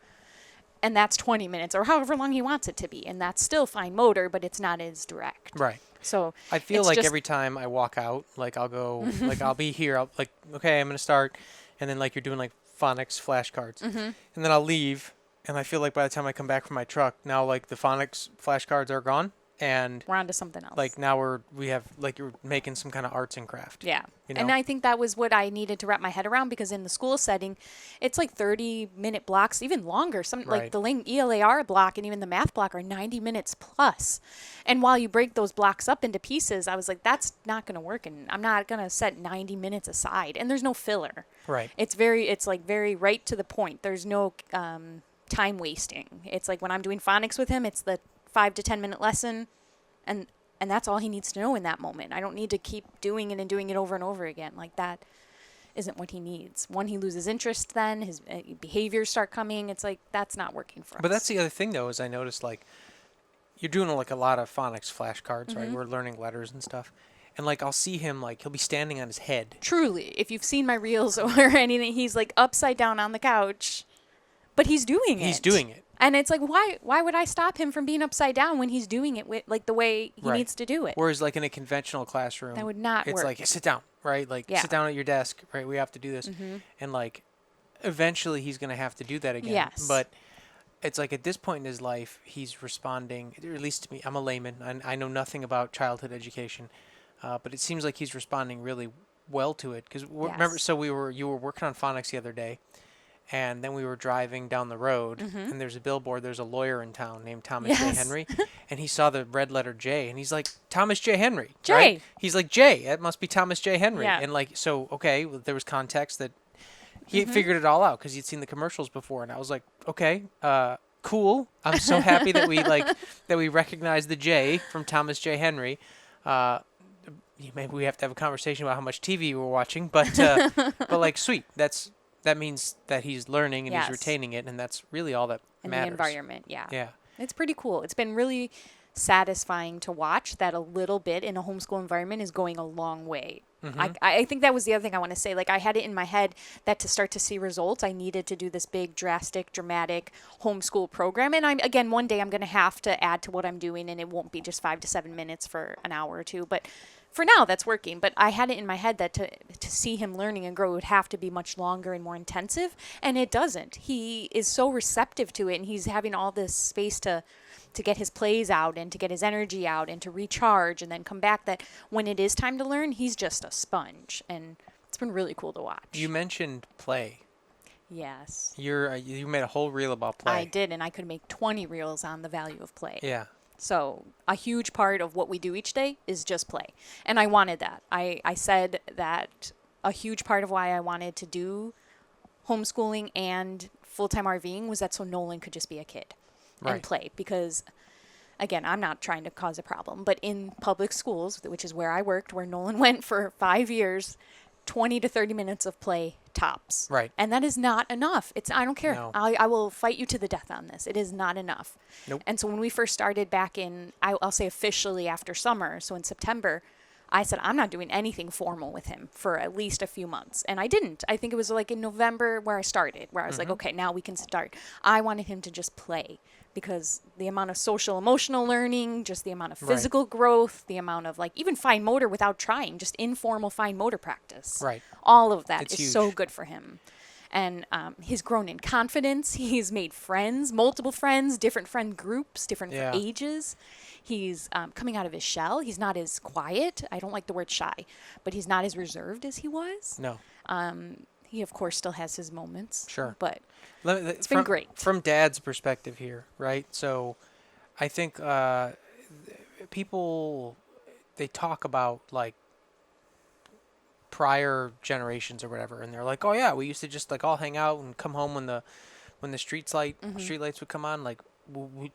S2: And that's 20 minutes or however long he wants it to be, and that's still fine motor, but it's not as direct.
S1: Right.
S2: So
S1: I feel like every time I walk out, like I'll go, like I'll be here, I'll like, okay, I'm going to start, and then like you're doing like phonics flashcards, and then I'll leave. And I feel like by the time I come back from my truck, now like the phonics flashcards are gone, and
S2: we're on to something else.
S1: Like now we have like you're making some kind of arts and craft.
S2: Yeah. And I think that was what I needed to wrap my head around, because in the school setting, it's like 30-minute blocks, even longer. Like the ELAR block and even the math block are 90 minutes plus. And while you break those blocks up into pieces, I was like, that's not going to work, and I'm not going to set 90 minutes aside. And there's no filler.
S1: Right.
S2: It's like very right to the point. There's no time wasting. It's like when I'm doing phonics with him, it's the 5 to 10 minute lesson, and that's all he needs to know in that moment. I don't need to keep doing it and doing it over and over again. Like, that isn't what he needs. One, he loses interest, then his behaviors start coming. It's like, that's not working for us.
S1: But that's the other thing though, is I noticed like you're doing like a lot of phonics flashcards, right? We're learning letters and stuff. And like I'll see him, like he'll be standing on his head.
S2: Truly, if you've seen my reels or anything, he's like upside down on the couch. But he's doing it.
S1: He's doing it.
S2: And it's like, why would I stop him from being upside down when he's doing it with like the way he needs to do it?
S1: Whereas like in a conventional classroom,
S2: that would not
S1: work. It's like, sit down, right? Like sit down at your desk, right? We have to do this. And like eventually he's going to have to do that again.
S2: Yes.
S1: But it's like at this point in his life, he's responding, or at least to me, I'm a layman. I know nothing about childhood education. But it seems like he's responding really well to it. Because remember, so you were working on phonics the other day. And then we were driving down the road, and there's a billboard. There's a lawyer in town named Thomas J. Henry, and he saw the red letter J, and he's like, Thomas J. Henry.
S2: J.
S1: Right? He's like, J. That must be Thomas J. Henry.
S2: Yeah.
S1: And like, so okay, well, there was context that he had figured it all out because he'd seen the commercials before, and I was like, okay, cool. I'm so happy that we recognized the J from Thomas J. Henry. Maybe we have to have a conversation about how much TV we're watching, but like, sweet. That means that he's learning and he's retaining it, and that's really all that matters.
S2: The environment, yeah.
S1: Yeah.
S2: It's pretty cool. It's been really satisfying to watch that a little bit in a homeschool environment is going a long way. I think that was the other thing I want to say. Like, I had it in my head that to start to see results, I needed to do this big, drastic, dramatic homeschool program. And one day I'm going to have to add to what I'm doing, and it won't be just 5 to 7 minutes for an hour or two. But for now, that's working. But I had it in my head that to see him learning and grow would have to be much longer and more intensive. And it doesn't. He is so receptive to it, and he's having all this space to get his plays out and to get his energy out and to recharge and then come back, that when it is time to learn, he's just a sponge. And it's been really cool to watch.
S1: You mentioned play.
S2: Yes.
S1: You made a whole reel about play.
S2: I did, and I could make 20 reels on the value of play.
S1: Yeah.
S2: So a huge part of what we do each day is just play. And I wanted that. I said that a huge part of why I wanted to do homeschooling and full-time RVing was that so Nolan could just be a kid. And play, because again, I'm not trying to cause a problem, but in public schools, which is where I worked, where Nolan went for 5 years, 20 to 30 minutes of play tops.
S1: Right.
S2: And that is not enough. I don't care.
S1: No.
S2: I will fight you to the death on this. It is not enough.
S1: Nope.
S2: And so when we first started back in, I'll say officially after summer, so in September, I said, I'm not doing anything formal with him for at least a few months. And I didn't. I think it was like in November where I started, where I was like, okay, now we can start. I wanted him to just play, because the amount of social emotional learning, just the amount of physical growth, the amount of like even fine motor without trying, just informal fine motor practice.
S1: Right.
S2: All of that
S1: It's
S2: is
S1: huge.
S2: so good for him. And he's grown in confidence. He's made friends, multiple friends, different friend groups, different ages. He's coming out of his shell. He's not as quiet. I don't like the word shy, but he's not as reserved as he was.
S1: No.
S2: He, of course, still has his moments.
S1: Sure.
S2: But
S1: it's
S2: been great.
S1: From Dad's perspective here, right? So I think people, they talk about like prior generations or whatever, and they're like, oh yeah, we used to just like all hang out and come home when the street lights would come on. Like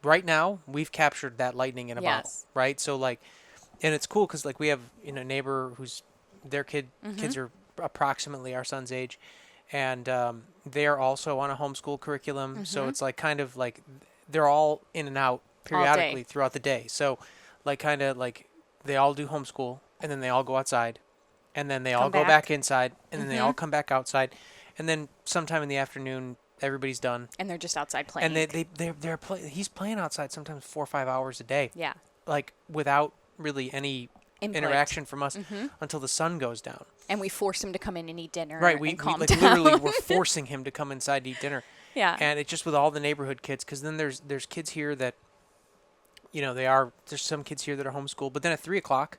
S1: right now, we've captured that lightning in a bottle, right? So like, and it's cool because like we have a neighbor who's their kids are approximately our son's age, and they're also on a homeschool curriculum. So it's like kind of like they're all in and out periodically throughout the day. So like kind of like they all do homeschool, and then they all go outside, and then they all go back inside, and then they all come back outside, and then sometime in the afternoon everybody's done,
S2: and they're just outside playing.
S1: And he's playing outside sometimes 4 or 5 hours a day.
S2: Yeah.
S1: Like without really any interaction from us until the sun goes down.
S2: And we force him to come in and eat dinner.
S1: Right,
S2: we calm
S1: like
S2: down.
S1: literally we're forcing him to come inside to eat dinner.
S2: Yeah.
S1: And it's just with all the neighborhood kids, because then there's kids here that, there's some kids here that are homeschooled, but then at 3 o'clock,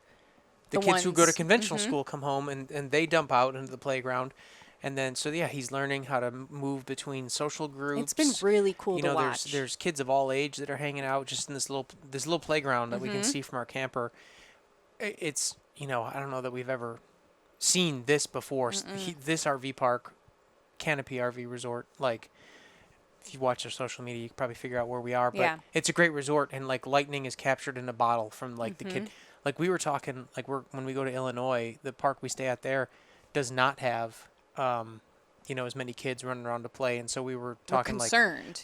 S1: the kids who go to conventional school come home and they dump out into the playground. And then, so yeah, he's learning how to move between social groups.
S2: It's been really cool to watch.
S1: There's kids of all age that are hanging out just in this little playground that we can see from our camper. It's, I don't know that we've ever seen this before. This RV park, Canopy RV Resort, like, if you watch our social media, you can probably figure out where we are. But it's a great resort, and like lightning is captured in a bottle from like the kid. Like we were talking, like when we go to Illinois, the park we stay at there does not have as many kids running around to play, and so we were talking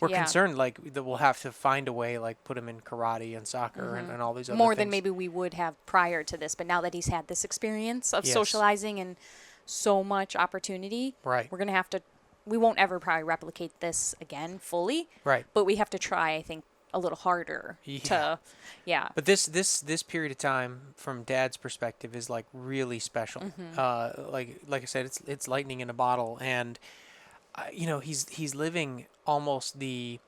S1: we're concerned like that we'll have to find a way, like put him in karate and soccer and all these other
S2: more
S1: things.
S2: than maybe we would have prior to this, but now that he's had this experience of socializing and so much opportunity,
S1: right,
S2: we're gonna have to. We won't ever probably replicate this again fully,
S1: right? But
S2: we have to try, I think, a little harder to.
S1: But this period of time, from Dad's perspective, is like really special. Like I said, it's lightning in a bottle, and he's living almost the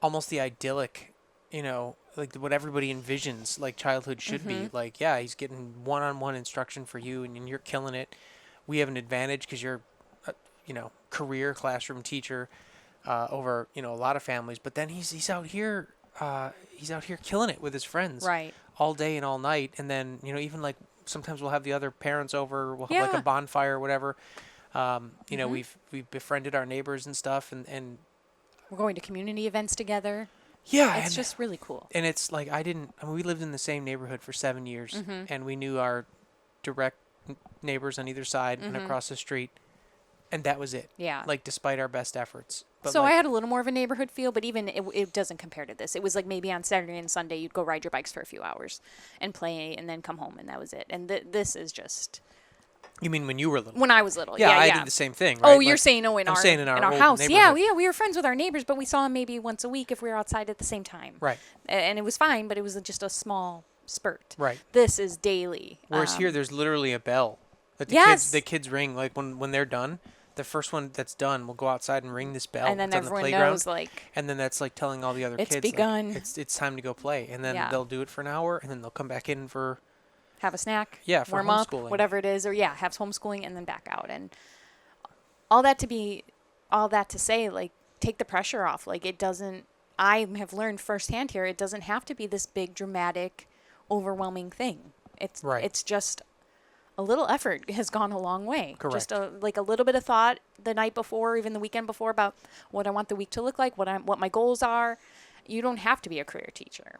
S1: idyllic, like what everybody envisions like childhood should be. Like, yeah, he's getting one-on-one instruction for you, and you're killing it. We have an advantage because you're career classroom teacher over a lot of families, but then he's out here killing it with his friends all day and all night. And then even like sometimes we'll have the other parents over, we'll have like a bonfire or whatever, You know, we've befriended our neighbors and stuff, and
S2: we're going to community events together.
S1: yeah,
S2: It's just really cool.
S1: And it's like I mean, we lived in the same neighborhood for 7 years, and we knew our direct neighbors on either side and across the street, and that was it.
S2: Yeah.
S1: Like despite our best efforts. But
S2: so
S1: like,
S2: I had a little more of a neighborhood feel, but even it doesn't compare to this. It was like maybe on Saturday and Sunday you'd go ride your bikes for a few hours and play and then come home, and that was it. And this is just...
S1: You mean when you were little?
S2: When I was little,
S1: yeah.
S2: yeah.
S1: I did the same thing, right?
S2: Oh, you're saying, in our house. Yeah, we were friends with our neighbors, but we saw them maybe once a week if we were outside at the same time.
S1: Right.
S2: And it was fine, but it was just a small spurt.
S1: Right.
S2: This is daily.
S1: Whereas here, there's literally a bell that the kids ring. Like when they're done, the first one that's done will go outside and ring this bell.
S2: And then everyone knows, like...
S1: And then that's like telling all the other kids.
S2: It's begun.
S1: Like, it's time to go play. And then they'll do it for an hour, and then they'll come back in for...
S2: Have a snack.
S1: Yeah, for
S2: warm
S1: homeschooling.
S2: Up, whatever it is. Or, have homeschooling and then back out. And all that to say, like, take the pressure off. Like, it doesn't... I have learned firsthand here, it doesn't have to be this big, dramatic, overwhelming thing. It's just... A little effort has gone a long way.
S1: Correct.
S2: Just a little bit of thought the night before, or even the weekend before, about what I want the week to look like, what my goals are. You don't have to be a career teacher.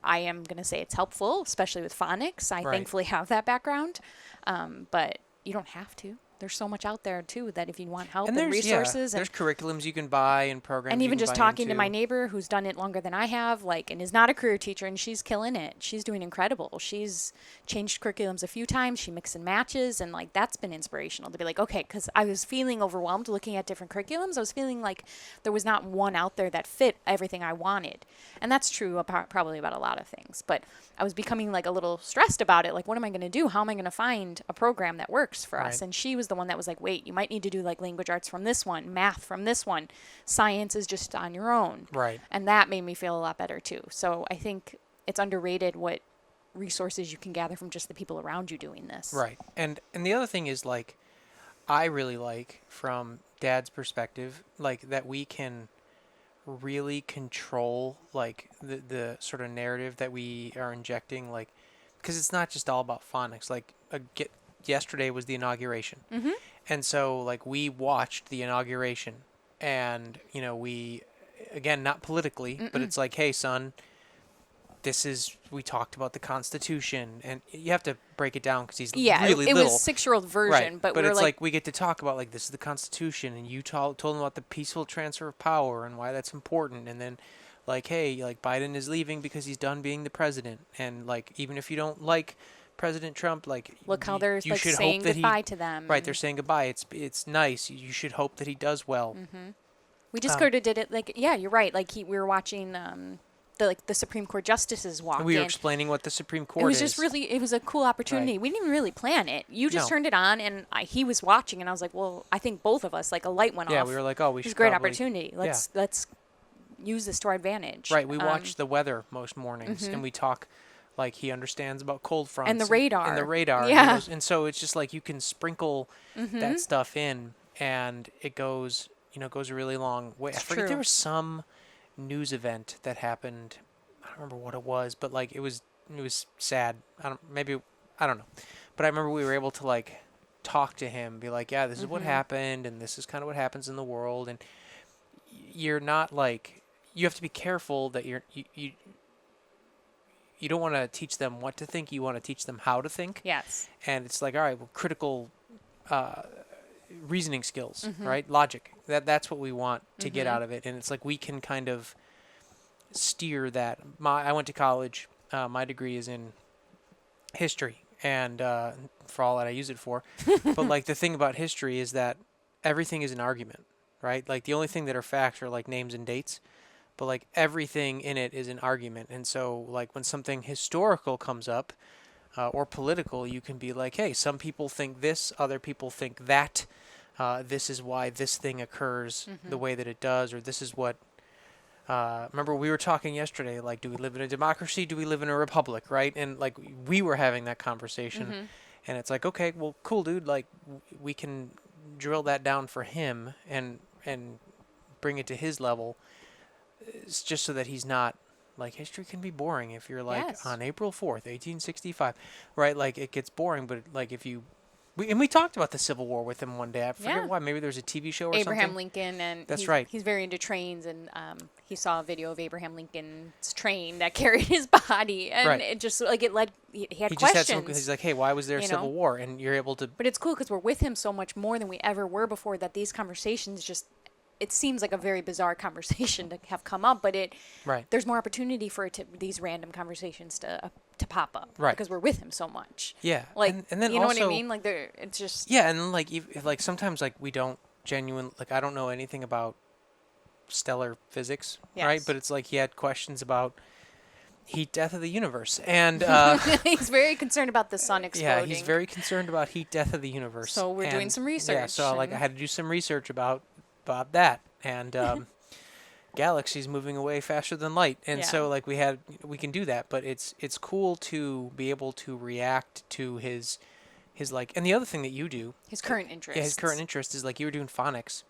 S2: I am going to say it's helpful, especially with phonics. I thankfully have that background, but you don't have to. There's so much out there too that if you want help and resources,
S1: there's curriculums you can buy and programs.
S2: And even just talking
S1: to
S2: my neighbor who's done it longer than I have, and is not a career teacher, and she's killing it. She's doing incredible. She's changed curriculums a few times. She mixes and matches, and that's been inspirational to be like, okay, because I was feeling overwhelmed looking at different curriculums. I was feeling like there was not one out there that fit everything I wanted, and that's true probably about a lot of things. But I was becoming a little stressed about it. Like, what am I going to do? How am I going to find a program that works for us? And she was the one that was like, wait, you might need to do language arts from this one, math from this one, science is just on your own.
S1: Right.
S2: And that made me feel a lot better too. So I think it's underrated what resources you can gather from just the people around you doing this.
S1: Right. And the other thing is I really like from Dad's perspective, that we can really control the sort of narrative that we are injecting, because it's not just all about phonics. Yesterday was the inauguration. And so we watched the inauguration, and we, again, not politically, but it's like, hey son, we talked about the Constitution, and you have to break it down because he's really little.
S2: It was 6-year-old version,
S1: right.
S2: but
S1: it's we get to talk about this is the Constitution, and you told him about the peaceful transfer of power and why that's important, and then hey, Biden is leaving because he's done being the president, and even if you don't like President Trump,
S2: look how they're
S1: you should
S2: saying
S1: hope that
S2: goodbye to them.
S1: Right, they're saying goodbye. It's nice. You should hope that he does well.
S2: We just sort of did it you're right. We were watching the Supreme Court justices walk in.
S1: We were explaining what the Supreme Court is.
S2: It was just really, it was a cool opportunity.
S1: Right.
S2: We didn't even really plan it. You just turned it on, and he was watching, and I was like, well, I think both of us, a light went off.
S1: Yeah, we were like, oh, we should.
S2: It's a great opportunity. Let's use this to our advantage.
S1: Right. We watch the weather most mornings, and we talk. He understands about cold fronts.
S2: And the radar.
S1: And the radar.
S2: Yeah.
S1: And so it's just you can sprinkle that stuff in, and it goes, goes a really long way. I forget, there was some news event that happened. I don't remember what it was, but it was sad. I don't know. But I remember we were able to talk to him, be like, yeah, this is what happened, and this is kind of what happens in the world, and you're not you have to be careful that you don't want to teach them what to think. You want to teach them how to think.
S2: Yes.
S1: And it's all right, well, critical reasoning skills, right? Logic. That's what we want to get out of it. And it's we can kind of steer that. I went to college. My degree is in history. And for all that I use it for. But the thing about history is that everything is an argument, right? The only thing that are facts are names and dates. But everything in it is an argument. And so when something historical comes up or political, you can be hey, some people think this, other people think that. This is why this thing occurs the way that it does, or this is what. Remember, we were talking yesterday, do we live in a democracy? Do we live in a republic, right? And we were having that conversation. And it's okay, well, cool, dude. We can drill that down for him and bring it to his level. It's just so that he's not history can be boring if you're on April 4th, 1865, right? It gets boring, but if you we talked about the Civil War with him one day. I forget
S2: Yeah.
S1: why. Maybe there's a TV show or
S2: Abraham
S1: something.
S2: Lincoln, and
S1: That's right.
S2: He's very into trains, and he saw a video of Abraham Lincoln's train that carried his body, and
S1: Right.
S2: it just like it led. He had
S1: He just
S2: questions.
S1: had some. He's like, hey, why was there a Civil War? And you're able to.
S2: But it's cool because we're with him so much more than we ever were before. That these conversations just. It seems like a very bizarre conversation to have come up, but there's more opportunity for these random conversations to pop up,
S1: right?
S2: Because we're with him so much.
S1: Yeah,
S2: like
S1: and then
S2: you know
S1: also,
S2: what I mean? Like it's just
S1: and like if, like sometimes like we don't like I don't know anything about stellar physics, right? But it's like he had questions about heat death of the universe, and
S2: he's very concerned about the sun exploding.
S1: Yeah, he's very concerned about heat death of the universe.
S2: So we're doing some research.
S1: Yeah, so like I had to do some research about that, and galaxies moving away faster than light, and so like we can do that, but it's cool to be able to react to his like, and the other thing that you do,
S2: his current interest.
S1: Yeah, his current interest is like you were doing phonics,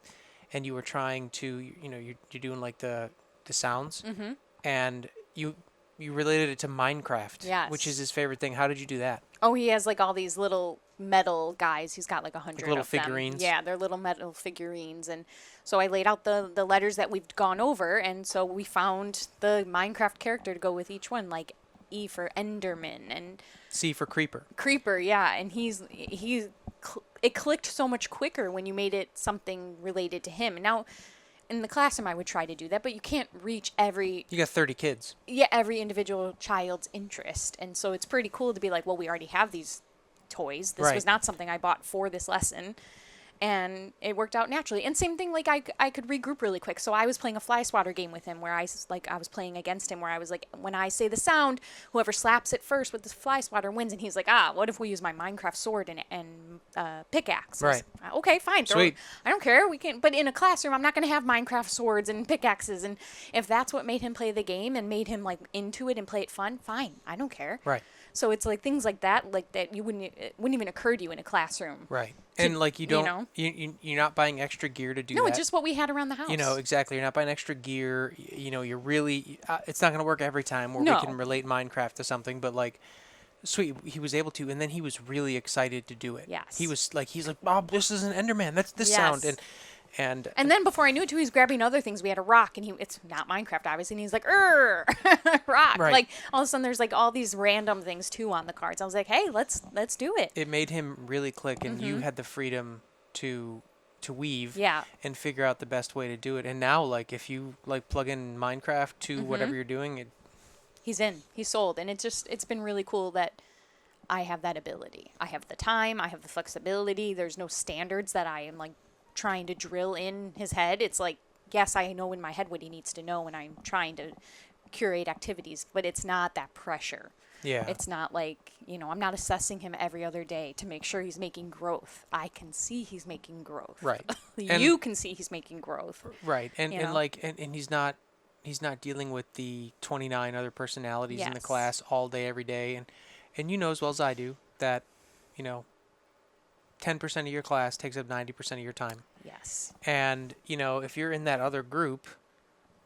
S1: and you were trying to you're doing like the sounds, and you related it to Minecraft, which is his favorite thing. How did you do that?
S2: Oh, he has like all these little metal guys. He's got like 100
S1: little
S2: of them.
S1: figurines.
S2: Yeah, they're little metal figurines, and so I laid out the letters that we've gone over, and so we found the Minecraft character to go with each one, like E for Enderman and
S1: C for Creeper.
S2: Creeper, yeah, and it clicked so much quicker when you made it something related to him. And now, in the classroom, I would try to do that, but you can't reach every.
S1: You got 30 kids.
S2: Yeah, every individual child's interest, and so it's pretty cool to be like, well, we already have these toys. This was not something I bought for this lesson. And it worked out naturally. And same thing, like I could regroup really quick. So I was playing a fly swatter game with him where I was playing against him where I was like, when I say the sound, whoever slaps it first with the fly swatter wins. And he's like, what if we use my Minecraft sword and pickaxe?
S1: Right.
S2: Okay, fine.
S1: Sweet.
S2: I don't care. We can. But in a classroom, I'm not going to have Minecraft swords and pickaxes. And if that's what made him play the game and made him like into it and play it fun, fine. I don't care.
S1: Right.
S2: So it's like things like that it wouldn't even occur to you in a classroom.
S1: Right. And like you don't, you're not buying extra gear to do that.
S2: No, it's just what we had around the house.
S1: Exactly. You're not buying extra gear. You're really, it's not going to work every time where we can relate Minecraft to something, but like, sweet, he was able to, and then he was really excited to do it.
S2: Yes.
S1: He's like, Bob, this is an Enderman. That's this sound. And
S2: then before I knew it, too, he was grabbing other things. We had a rock, and it's not Minecraft, obviously, and he's like, rock.
S1: Right.
S2: Like, all of a sudden, there's, like, all these random things, too, on the cards. I was like, hey, let's do it.
S1: It made him really click, and you had the freedom to weave and figure out the best way to do it. And now, like, if you, like, plug in Minecraft to whatever you're doing,
S2: he's in. He's sold. And it's been really cool that I have that ability. I have the time. I have the flexibility. There's no standards that I am, like, trying to drill in his head. It's like, yes, I know in my head what he needs to know when I'm trying to curate activities, but it's not that pressure.
S1: Yeah.
S2: It's not like, I'm not assessing him every other day to make sure he's making growth. I can see he's making growth.
S1: Right.
S2: You can see he's making growth.
S1: Right. And he's not dealing with the 29 other personalities in the class all day, every day. And you know as well as I do that, 10% of your class takes up 90% of your time.
S2: Yes.
S1: And, if you're in that other group,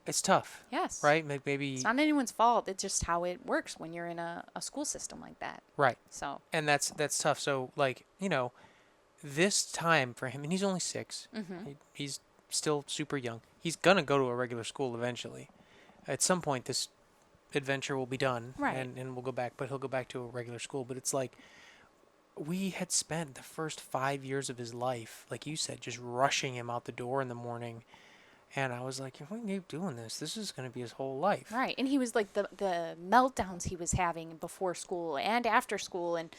S1: it's tough.
S2: Yes.
S1: Right? Maybe
S2: it's not anyone's fault. It's just how it works when you're in a school system like that.
S1: Right.
S2: So.
S1: And that's tough. So, like, this time for him, and he's only 6. He's still super young. He's going to go to a regular school eventually. At some point, this adventure will be done.
S2: Right.
S1: And we'll go back, but he'll go back to a regular school. But it's like, we had spent the first 5 years of his life, like you said, just rushing him out the door in the morning. And I was like, if we keep doing this, this is going to be his whole life.
S2: Right. And he was like the meltdowns he was having before school and after school. And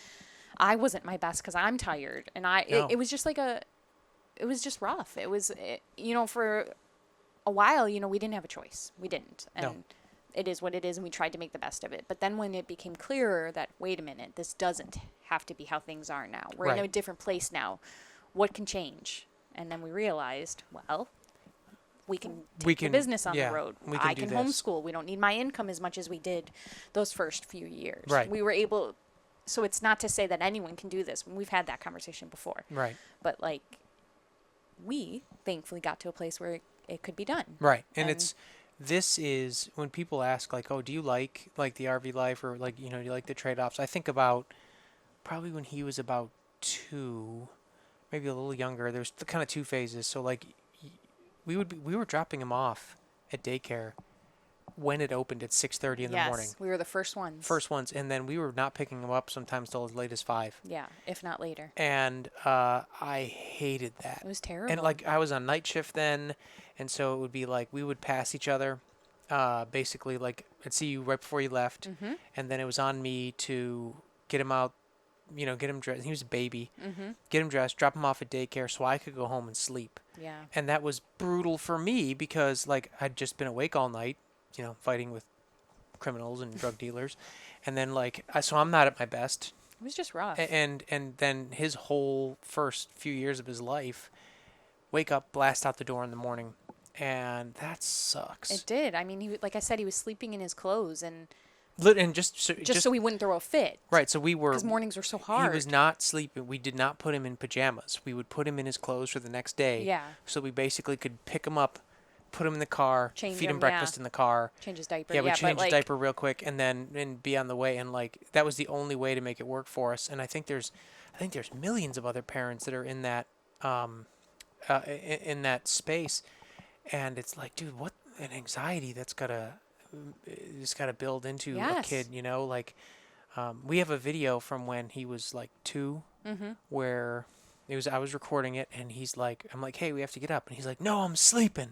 S2: I wasn't my best because I'm tired. And it was just like it was just rough. It was, for a while, we didn't have a choice. We didn't. And it is what it is, and we tried to make the best of it. But then when it became clearer that, wait a minute, this doesn't have to be how things are now. We're in a different place now. What can change? And then we realized, well, we can take the business on the road. I can homeschool. We don't need my income as much as we did those first few years.
S1: Right.
S2: We were able, so it's not to say that anyone can do this. We've had that conversation before.
S1: Right.
S2: But, like, we thankfully got to a place where it could be done.
S1: Right. And this is when people ask, like, oh, do you like the RV life, or like, do you like the trade-offs? I think about probably when he was about 2, maybe a little younger. There's the kind of 2 phases. So like we were dropping him off at daycare when it opened at 6:30 in the morning.
S2: Yes, we were the first ones.
S1: First ones, and then we were not picking him up sometimes till as late as 5.
S2: Yeah, if not later.
S1: And I hated that.
S2: It was terrible.
S1: And like I was on night shift then, and so it would be like we would pass each other. Basically, like I'd see you right before you left, and then it was on me to get him out, get him dressed. He was a baby. Get him dressed, drop him off at daycare so I could go home and sleep.
S2: Yeah.
S1: And that was brutal for me because like I'd just been awake all night, fighting with criminals and drug dealers, and then so I'm not at my best.
S2: It was just rough.
S1: And then his whole first few years of his life, wake up, blast out the door in the morning, and that sucks.
S2: It did. I mean, like I said, he was sleeping in his clothes and
S1: just
S2: so he wouldn't throw a fit.
S1: Right. So we were,
S2: because mornings were so hard.
S1: He was not sleeping. We did not put him in pajamas. We would put him in his clothes for the next day.
S2: Yeah.
S1: So we basically could pick him up, put him in the car, feed him breakfast in the car.
S2: Change his diaper.
S1: Yeah, we change his diaper real quick and be on the way. And that was the only way to make it work for us. And I think there's millions of other parents that are in that in that space. And it's like, dude, what an anxiety that's gotta build into a kid, we have a video from when he was like 2, where I was recording it, and I'm like, hey, we have to get up, and he's like, no, I'm sleeping.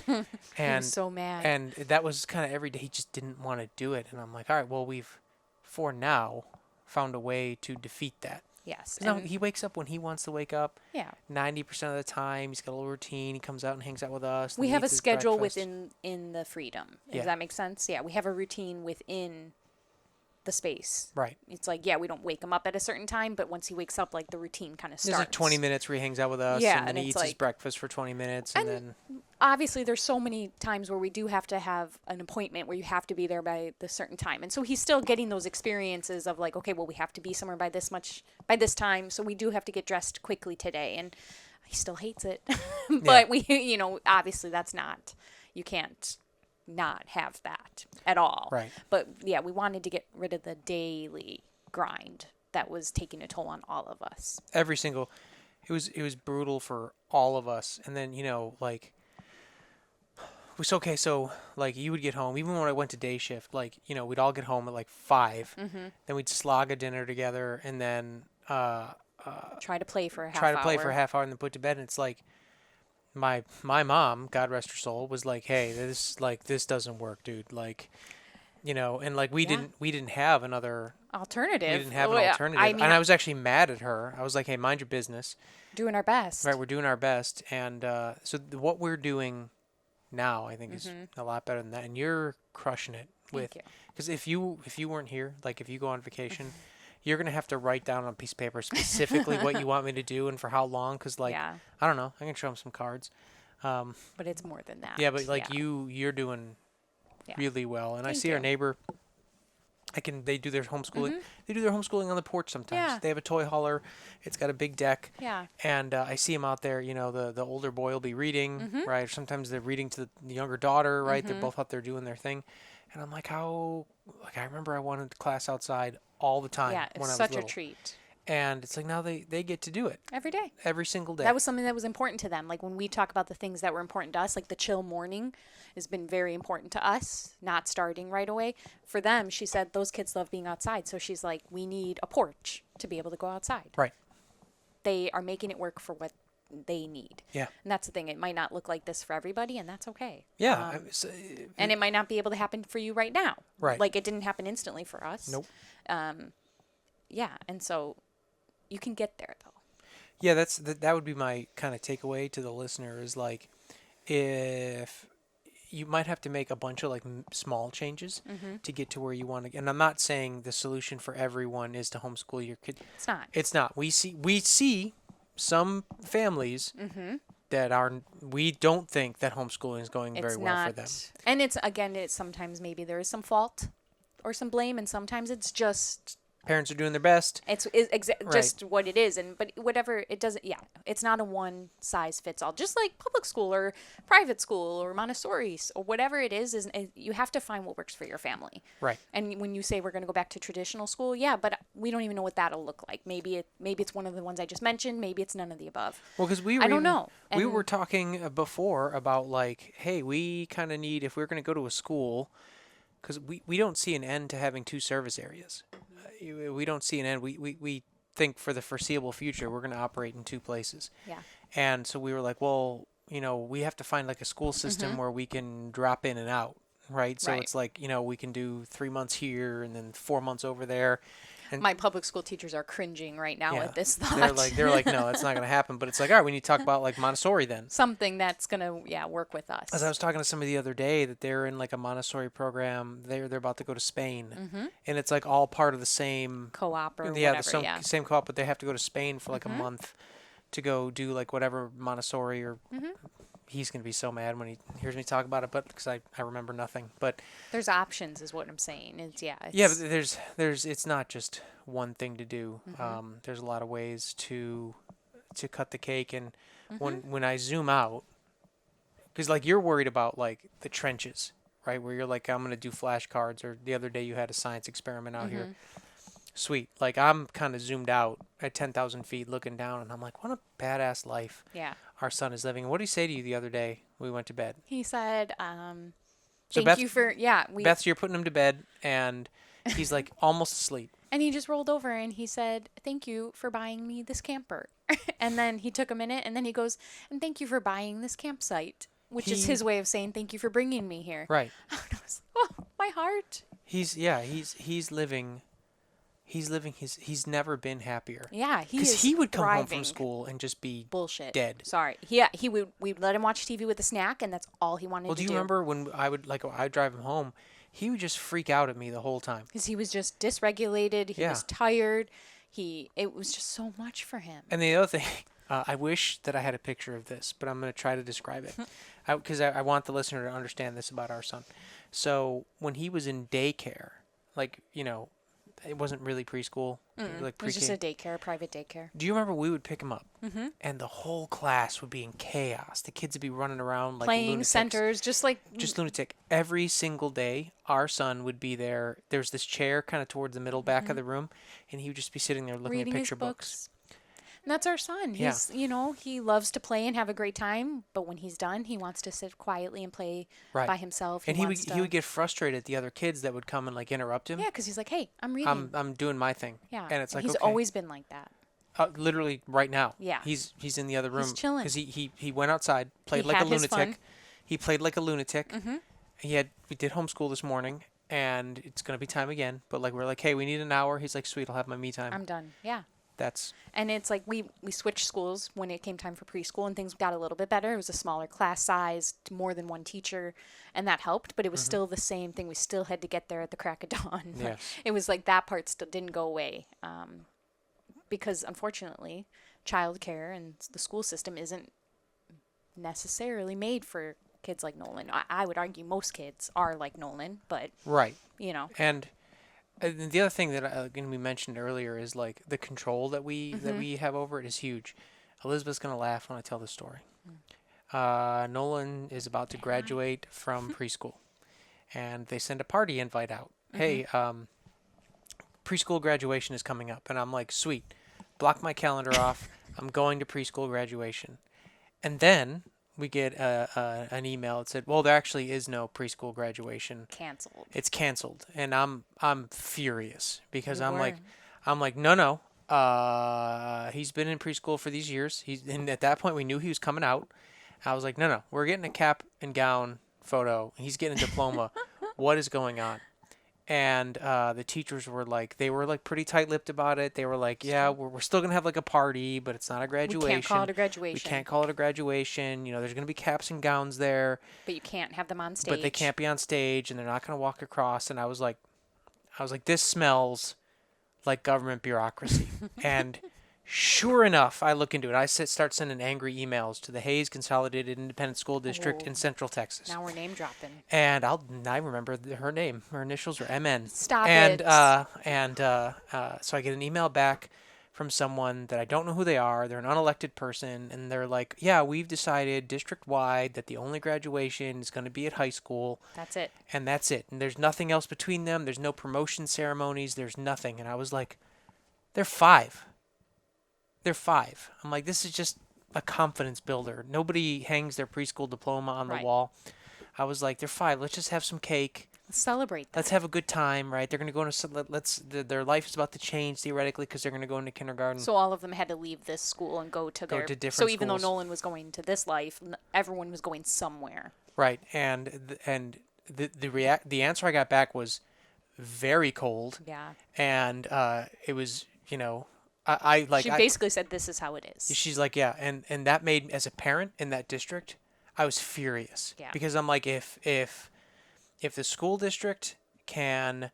S1: And
S2: he was so mad.
S1: And that was kind of every day. He just didn't want to do it, and I'm like, all right, well, we've for now found a way to defeat that.
S2: Yes.
S1: No, he wakes up when he wants to wake up.
S2: Yeah.
S1: 90% of the time, he's got a little routine. He comes out and hangs out with us.
S2: We have a schedule within the freedom. Does that make sense? Yeah, we have a routine within the space.
S1: Right.
S2: It's like, we don't wake him up at a certain time, but once he wakes up, like the routine kind of starts.
S1: There's like 20 minutes where he hangs out with us, and then he eats his breakfast for 20 minutes, and then
S2: obviously there's so many times where we do have to have an appointment where you have to be there by the certain time. And so he's still getting those experiences of like, okay, well, we have to be somewhere by this time. So we do have to get dressed quickly today. And he still hates it. But we, obviously you can't not have that at all.
S1: Right.
S2: But we wanted to get rid of the daily grind that was taking a toll on all of us.
S1: It was brutal for all of us. And then, so you would get home, even when I went to day shift, we'd all get home at 5. Then we'd slog a dinner together, and then
S2: try to play for a half
S1: hour and then put to bed. And it's like, my mom, God rest her soul, was like, hey, this doesn't work, dude. And we didn't have another
S2: alternative.
S1: We didn't have an alternative. And I was actually mad at her. I was like, hey, mind your business.
S2: Doing our best.
S1: Right, we're doing our best. And so what we're doing now, I think, is a lot better than that. And you're crushing it with, because if you weren't here, if you go on vacation, you're going to have to write down on a piece of paper specifically what you want me to do and for how long. Because, I don't know. I can show them some cards.
S2: But it's more than that.
S1: Yeah, but, you're doing really well. And I see our neighbor, they do their homeschooling. They do their homeschooling on the porch sometimes.
S2: Yeah.
S1: They have a toy hauler. It's got a big deck.
S2: Yeah.
S1: And I see him out there. The older boy will be reading, right? Sometimes they're reading to the younger daughter, right? They're both out there doing their thing. And I'm like, I remember I wanted class outside all the time when I was little.
S2: Yeah, it's such a treat.
S1: And it's like now they get to do it.
S2: Every day.
S1: Every single day.
S2: That was something that was important to them. Like when we talk about the things that were important to us, like the chill morning has been very important to us, not starting right away. For them, she said those kids love being outside. So she's like, we need a porch to be able to go outside.
S1: Right.
S2: They are making it work for what they need.
S1: Yeah.
S2: And that's the thing. It might not look like this for everybody, and that's okay.
S1: Yeah.
S2: And it might not be able to happen for you right now.
S1: Right.
S2: Like it didn't happen instantly for us.
S1: Nope.
S2: Yeah. And so you can get there though.
S1: Yeah, that would be my kind of takeaway to the listener is if you might have to make a bunch of small changes to get to where you want to. And I'm not saying the solution for everyone is to homeschool your kid.
S2: It's not.
S1: It's not. We see some families that we don't think that homeschooling is going very well for them.
S2: And it's sometimes maybe there is some fault or some blame, and sometimes it's just
S1: Parents are doing their best.
S2: It's
S1: Right.
S2: just what it is, but whatever it doesn't. Yeah, it's not a one size fits all. Just like public school or private school or Montessori or whatever it is you have to find what works for your family.
S1: Right.
S2: And when you say we're going to go back to traditional school, yeah, but we don't even know what that'll look like. Maybe it's one of the ones I just mentioned. Maybe it's none of the above.
S1: Well, because
S2: I don't know.
S1: We were talking before about like, hey, we kind of need, if we're going to go to a school, because we don't see an end to having 2 service areas. We don't see an end. We think for the foreseeable future we're going to operate in 2 places.
S2: Yeah.
S1: And so we were like, well, we have to find like a school system where we can drop in and out, right? So it's like, we can do 3 months here and then 4 months over there. And
S2: my public school teachers are cringing right now at this thought.
S1: They're like, no, that's not going to happen. But it's like, all right, we need to talk about like Montessori then.
S2: Something that's going to, work with us.
S1: As I was talking to somebody the other day that they're in like a Montessori program, they're about to go to Spain, and it's like all part of the same
S2: co-op or
S1: whatever. Same co-op, but they have to go to Spain for like a month to go do like whatever Montessori or. He's going to be so mad when he hears me talk about it, but because I remember nothing. But
S2: there's options, is what I'm saying. It's
S1: but there's it's not just one thing to do. There's a lot of ways to cut the cake, and when I zoom out, because like you're worried about like the trenches, right? Where you're like, I'm going to do flashcards, or the other day you had a science experiment out here. Sweet. Like I'm kind of zoomed out at 10,000 feet looking down, and I'm like, what a badass life.
S2: Yeah.
S1: Our son is living. What did he say to you the other day when we went to bed?
S2: He said,
S1: So
S2: thank you for,
S1: Beth, so you're putting him to bed, and he's like almost asleep.
S2: And he just rolled over and he said, thank you for buying me this camper. And then he took a minute and then he goes, and thank you for buying this campsite, which is his way of saying thank you for bringing me here.
S1: Right.
S2: And I was, oh, my heart.
S1: He's living. He's never been happier.
S2: Yeah,
S1: because he would come home
S2: thriving.
S1: from school and just be
S2: bullshit
S1: dead.
S2: Sorry, we'd let him watch TV with a snack, and that's all he wanted to do.
S1: Well, do you remember when I'd drive him home? He would just freak out at me the whole time
S2: because he was just dysregulated. He was tired. It was just so much for him.
S1: And the other thing, I wish that I had a picture of this, but I'm going to try to describe it because I want the listener to understand this about our son. So when he was in daycare, like it wasn't really preschool. Like
S2: it was just a daycare, private daycare.
S1: Do you remember we would pick him up, and the whole class would be in chaos. The kids would be running around like
S2: playing
S1: lunatics.
S2: centers, just
S1: lunatic. Every single day, our son would be there. There's this chair kind of towards the middle back of the room, and he would just be sitting there looking
S2: reading
S1: at picture
S2: his
S1: books.
S2: And that's our son. He's, he loves to play and have a great time, but when he's done, he wants to sit quietly and play by himself.
S1: And he would get frustrated at the other kids that would come and like interrupt him.
S2: Yeah, because he's like, "Hey, I'm reading.
S1: I'm doing my thing."
S2: Yeah,
S1: and it's like
S2: he's always been like that.
S1: Literally right now.
S2: Yeah,
S1: he's in the other room.
S2: He's chilling
S1: because he went outside, played like a lunatic. He played like a lunatic. We did homeschool this morning, and it's gonna be time again. But like we're like, hey, we need an hour. He's like, sweet, I'll have my me time.
S2: I'm done. Yeah.
S1: And
S2: it's like we switched schools when it came time for preschool, and things got a little bit better. It was a smaller class size, more than one teacher, and that helped, but it was still the same thing. We still had to get there at the crack of dawn.
S1: Yes.
S2: It was like that part still didn't go away because unfortunately childcare and the school system isn't necessarily made for kids like Nolan. I would argue most kids are like Nolan, but
S1: right.
S2: And
S1: the other thing that we mentioned earlier is like the control that we have over it is huge. Elizabeth's gonna laugh when I tell this story. Nolan is about to graduate from preschool, and they send a party invite out. Hey, preschool graduation is coming up, and I'm like, sweet, block my calendar off. I'm going to preschool graduation, and then we get an email that said, well, there actually is no preschool graduation.
S2: Canceled.
S1: It's canceled. And I'm furious because I'm like, no. He's been in preschool for these years. And at that point we knew he was coming out. I was like, no, we're getting a cap and gown photo. He's getting a diploma. What is going on? And the teachers were like, they were like pretty tight-lipped about it. They were like, yeah, we're still going to have like a party, but it's not a graduation.
S2: We can't call it a graduation.
S1: We can't call it a graduation. There's going to be caps and gowns there.
S2: But you can't have them on stage.
S1: But they can't be on stage, and they're not going to walk across. And I was like, this smells like government bureaucracy. And Sure enough, I look into it. I start sending angry emails to the Hayes Consolidated Independent School District
S2: Oh,
S1: in Central Texas.
S2: now we're name dropping.
S1: And I remember her name. Her initials are MN.
S2: Stop
S1: And
S2: it.
S1: so I get an email back from someone that I don't know who they are. They're an unelected person, and they're like, "Yeah, we've decided district-wide that the only graduation is going to be at high school,
S2: That's it.
S1: and that's it. And there's nothing else between them. There's no promotion ceremonies. There's nothing." And I was like, "They're 5. They're 5." I'm like, "This is just a confidence builder. Nobody hangs their preschool diploma on the
S2: Right.
S1: wall." I was like, "They're 5. Let's just have some cake.
S2: Let's celebrate that.
S1: Let's have a good time, right? They're going to go into their life is about to change theoretically because they're going to go into kindergarten."
S2: So all of them had to leave this school and go to their.
S1: To different
S2: So even
S1: schools.
S2: though Nolan was going to this life, everyone was going somewhere.
S1: Right, and the answer I got back was very cold,
S2: Yeah.
S1: and it was I like
S2: She
S1: I,
S2: basically said, "This is how it is."
S1: she's like, yeah, and that made, as a parent in that district, I was furious.
S2: Yeah.
S1: Because I'm like, if the school district can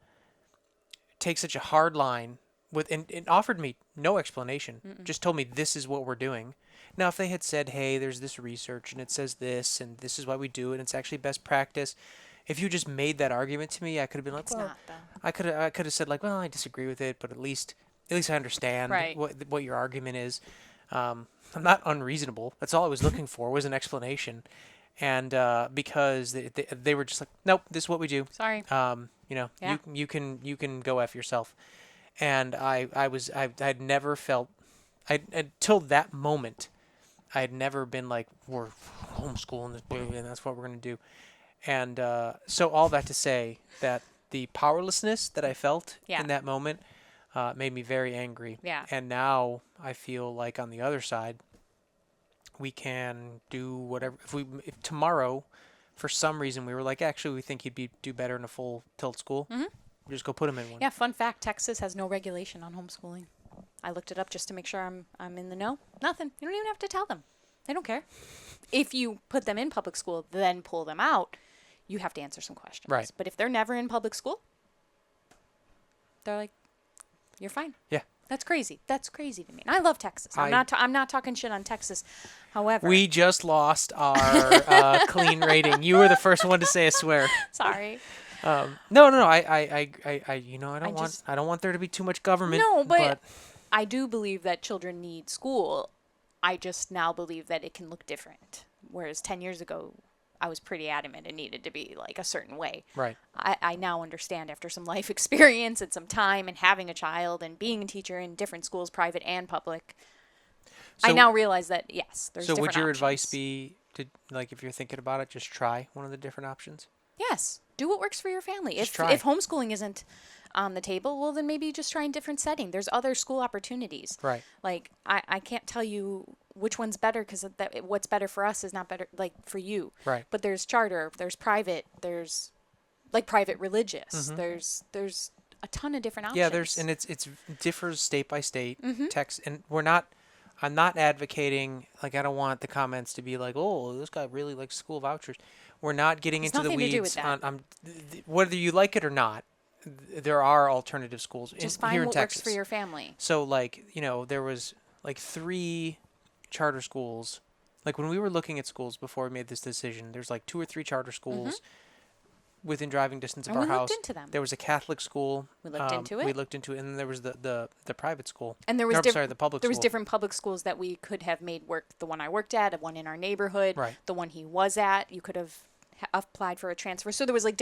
S1: take such a hard line with, and it offered me no explanation, just told me this is what we're doing. Now, if they had said, "Hey, there's this research and it says this and this is why we do it and it's actually best practice," if you just made that argument to me, I could have been like,
S2: It's
S1: "Well,"
S2: not though.
S1: I could have said like, "Well, I disagree with it, but at least I understand
S2: Right.
S1: what your argument is." I'm not unreasonable. That's all I was looking for, was an explanation, and because they were just like, "Nope, this is what we do."
S2: Sorry. Yeah.
S1: You can go F yourself. And I'd never felt, until that moment, I had never been like, "We're homeschooling this baby and that's what we're going to do." And so all that to say that the powerlessness that I felt
S2: Yeah.
S1: in that moment made me very angry.
S2: Yeah.
S1: And now I feel like on the other side, we can do whatever. If tomorrow, for some reason, we were like, "Actually, we think he'd do better in a full tilt school," just go put him in one.
S2: Yeah. Fun fact: Texas has no regulation on homeschooling. I looked it up just to make sure I'm in the know. Nothing. You don't even have to tell them. They don't care. If you put them in public school, then pull them out, you have to answer some questions.
S1: Right.
S2: But if they're never in public school, they're like, "You're fine."
S1: Yeah.
S2: That's crazy. That's crazy to me. And I love Texas. I'm not talking shit on Texas. However,
S1: We just lost our clean rating. You were the first one to say a swear.
S2: sorry.
S1: No. I I don't want there to be too much government.
S2: No, but I do believe that children need school. I just now believe that it can look different. Whereas 10 years ago, I was pretty adamant it needed to be like a certain way.
S1: Right.
S2: I now understand, after some life experience and some time and having a child and being a teacher in different schools, private and public, I now realize that, yes, there's
S1: So
S2: different
S1: would your
S2: options.
S1: advice be to, like, if you're thinking about it, just try one of the different options?
S2: Yes. Do what works for your family.
S1: Just
S2: If
S1: try.
S2: if homeschooling isn't on the table, well, then maybe just try in different setting. There's other school opportunities.
S1: Right.
S2: Like, I can't tell you which one's better, because what's better for us is not better, like, for you.
S1: Right.
S2: But there's charter, there's private, there's like private religious. There's a ton of different options.
S1: Yeah, and it's differs state by state. Text, and I'm not advocating, like, I don't want the comments to be like, "Oh, this guy really likes school vouchers." We're not getting
S2: It's
S1: into the
S2: nothing to do
S1: weeds
S2: with
S1: on
S2: that.
S1: whether you like it or not. There are alternative schools
S2: Just
S1: here
S2: find
S1: in
S2: what
S1: Texas.
S2: works for your family.
S1: So, like, there was like 3 charter schools. Like, when we were looking at schools before we made this decision, there's like 2 or 3 charter schools within driving distance of
S2: And
S1: our
S2: we
S1: house.
S2: looked into them.
S1: There was a Catholic school.
S2: We looked into it.
S1: We looked into it, and then there was the private school.
S2: And there was
S1: the public
S2: there was
S1: school.
S2: different public schools that we could have made work. The one I worked at, one in our neighborhood,
S1: Right.
S2: the one he was at, you could have applied for a transfer. So there was like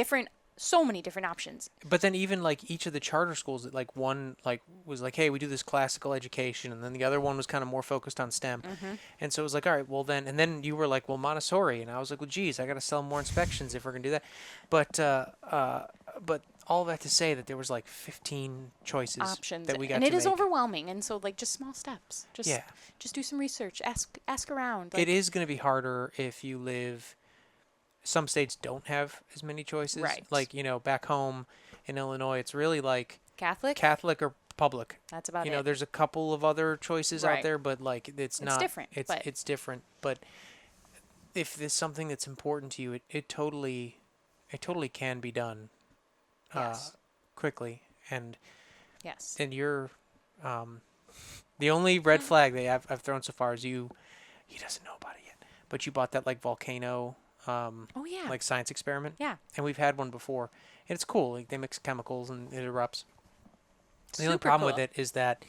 S2: so many different options.
S1: But then even like each of the charter schools, like one like was like, "Hey, we do this classical education," and then the other one was kind of more focused on STEM. And so it was like, all right, well then, and then you were like, "Well, Montessori," and I was like, "Well, geez, I got to sell more inspections if we're gonna do that." But all that to say that there was like 15 choices
S2: Options.
S1: that we got
S2: and
S1: to
S2: it is
S1: make.
S2: overwhelming. And so, like, just small steps. Just do some research. Ask around. Like,
S1: It is going to be harder if you live. Some states don't have as many choices.
S2: Right.
S1: Like, back home in Illinois, it's really like
S2: Catholic.
S1: or public.
S2: That's about it.
S1: There's a couple of other choices out
S2: Right.
S1: there, but like it's not
S2: different, but-
S1: It's different. But if there's something that's important to you, it totally can be done
S2: Yes.
S1: quickly. And
S2: Yes.
S1: you're The only red flag that I've thrown so far is you. He doesn't know about it yet, but you bought that like volcano,
S2: Oh yeah.
S1: like science experiment,
S2: Yeah.
S1: and we've had one before, and it's cool. Like they mix chemicals and it erupts. The only
S2: Super
S1: problem
S2: cool.
S1: with it is that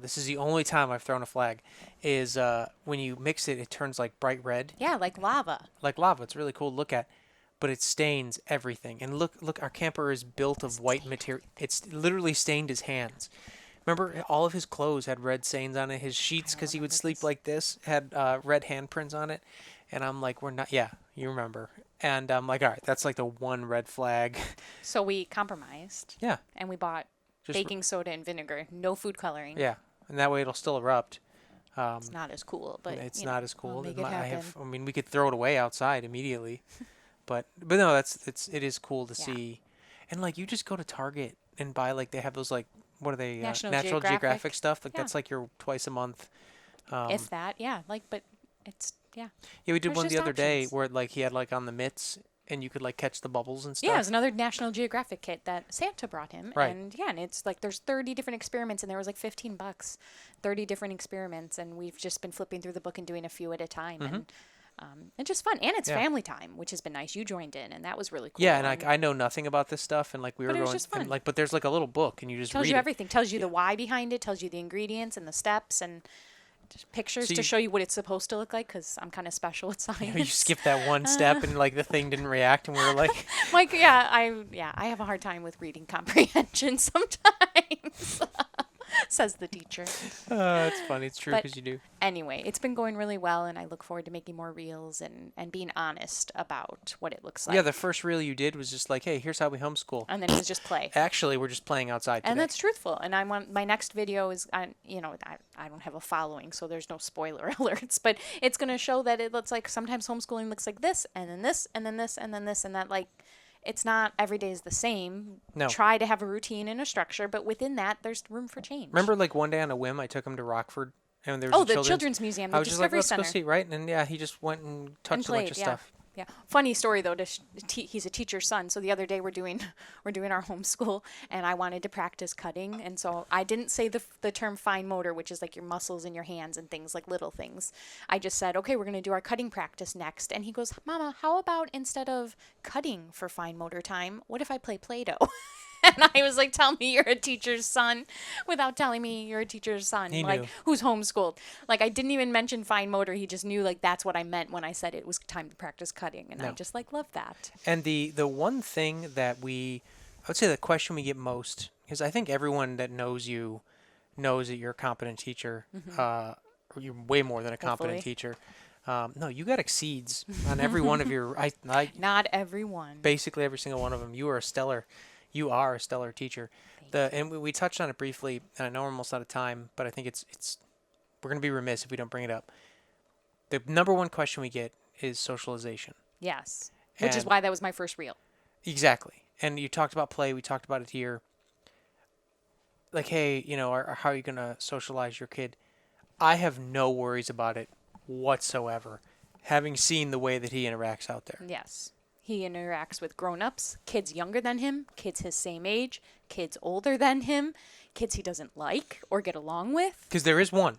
S1: this is the only time I've thrown a flag, is when you mix it, it turns like bright red,
S2: Yeah, like lava.
S1: like lava. It's really cool to look at, but it stains everything. And look, our camper is built of white material. It's literally stained his hands. Remember, all of his clothes had red stains on it. His sheets, because he would sleep like this, had red handprints on it. And I'm like, we're not. Yeah, you remember. And I'm like, all right, that's like the one red flag.
S2: So we compromised.
S1: Yeah.
S2: And we bought
S1: Just
S2: baking soda and vinegar, no food coloring.
S1: yeah, and that way it'll still erupt.
S2: It's not as cool, but
S1: It's
S2: you
S1: not
S2: know,
S1: as cool.
S2: we'll make it happen.
S1: I mean, we could throw it away outside immediately, but no, it is cool to
S2: Yeah.
S1: see, and like you just go to Target and buy like they have those like what are they
S2: National
S1: Natural
S2: Geographic.
S1: Geographic stuff like
S2: Yeah.
S1: that's like your twice a month.
S2: If that, yeah. Like, but it's yeah.
S1: Yeah, we did
S2: There's
S1: one the
S2: just
S1: other day
S2: options.
S1: where like he had like on the mitts and you could like catch the bubbles and stuff.
S2: Yeah, it was another National Geographic kit that Santa brought him.
S1: Right.
S2: And yeah, and it's like there's 30 different experiments and there was like $15, 30 different experiments, and we've just been flipping through the book and doing a few at a time. And it's just fun. And it's
S1: Yeah.
S2: family time, which has been nice. You joined in and that was really cool.
S1: Yeah, and like I know nothing about this stuff, and like we were
S2: But it was
S1: going,
S2: just fun.
S1: and like, but there's like a little book, and you just
S2: tells
S1: read
S2: you
S1: it.
S2: everything. Tells you the why behind it, tells you the ingredients and the steps and just pictures
S1: So
S2: to
S1: you-
S2: show you what it's supposed to look like, because I'm kind of special at science.
S1: You skipped that one step, and like the thing didn't react, and we were like,
S2: Like, I have a hard time with reading comprehension sometimes, says the teacher.
S1: it's funny. It's true
S2: But-
S1: because you do.
S2: Anyway, it's been going really well, and I look forward to making more reels and being honest about what it looks like.
S1: Yeah, the first reel you did was just like, hey, here's how we homeschool.
S2: And then it was just play.
S1: Actually, we're just playing outside today.
S2: And that's truthful. And I want my next video is, I don't have a following, so there's no spoiler alerts, but it's going to show that it looks like sometimes homeschooling looks like this, and then this, and then this, and then this, and that. Like, it's not every day is the same.
S1: No.
S2: Try to have a routine and a structure, but within that, there's room for change.
S1: Remember, like one day on a whim, I took him to Rockford, and there was
S2: the
S1: a
S2: children's museum, the
S1: I was just like,
S2: Discovery
S1: let's
S2: Center.
S1: go see, right? And yeah, he just went and touched a bunch of
S2: yeah.
S1: stuff.
S2: Yeah. Funny story though. He's a teacher's son. So the other day we're doing our homeschool, and I wanted to practice cutting, and so I didn't say the term fine motor, which is like your muscles in your hands and things like little things. I just said, okay, we're gonna do our cutting practice next, and he goes, Mama, how about instead of cutting for fine motor time, what if I play Play-Doh? And I was like, tell me you're a teacher's son without telling me you're a teacher's son.
S1: He
S2: like,
S1: knew.
S2: who's homeschooled. Like, I didn't even mention fine motor. He just knew, like, that's what I meant when I said it was time to practice cutting. And I
S1: No.
S2: just, like, love that.
S1: And the one thing that I would say the question we get most, because I think everyone that knows you knows that you're a competent teacher, or you're way more than a competent
S2: Hopefully.
S1: teacher. No, you got exceeds on every one of your,
S2: Not everyone.
S1: basically every single one of them. You are a stellar teacher. And we touched on it briefly, and I know we're almost out of time, but I think we're gonna be remiss if we don't bring it up. The number one question we get is socialization.
S2: Yes. Which is
S1: And-
S2: why that was my first reel.
S1: Exactly. And you talked about play. We talked about it here. Like, hey, how are you gonna socialize your kid? I have no worries about it whatsoever, having seen the way that he interacts out there.
S2: Yes. He interacts with grown-ups, kids younger than him, kids his same age, kids older than him, kids he doesn't like or get along with.
S1: Because there is one.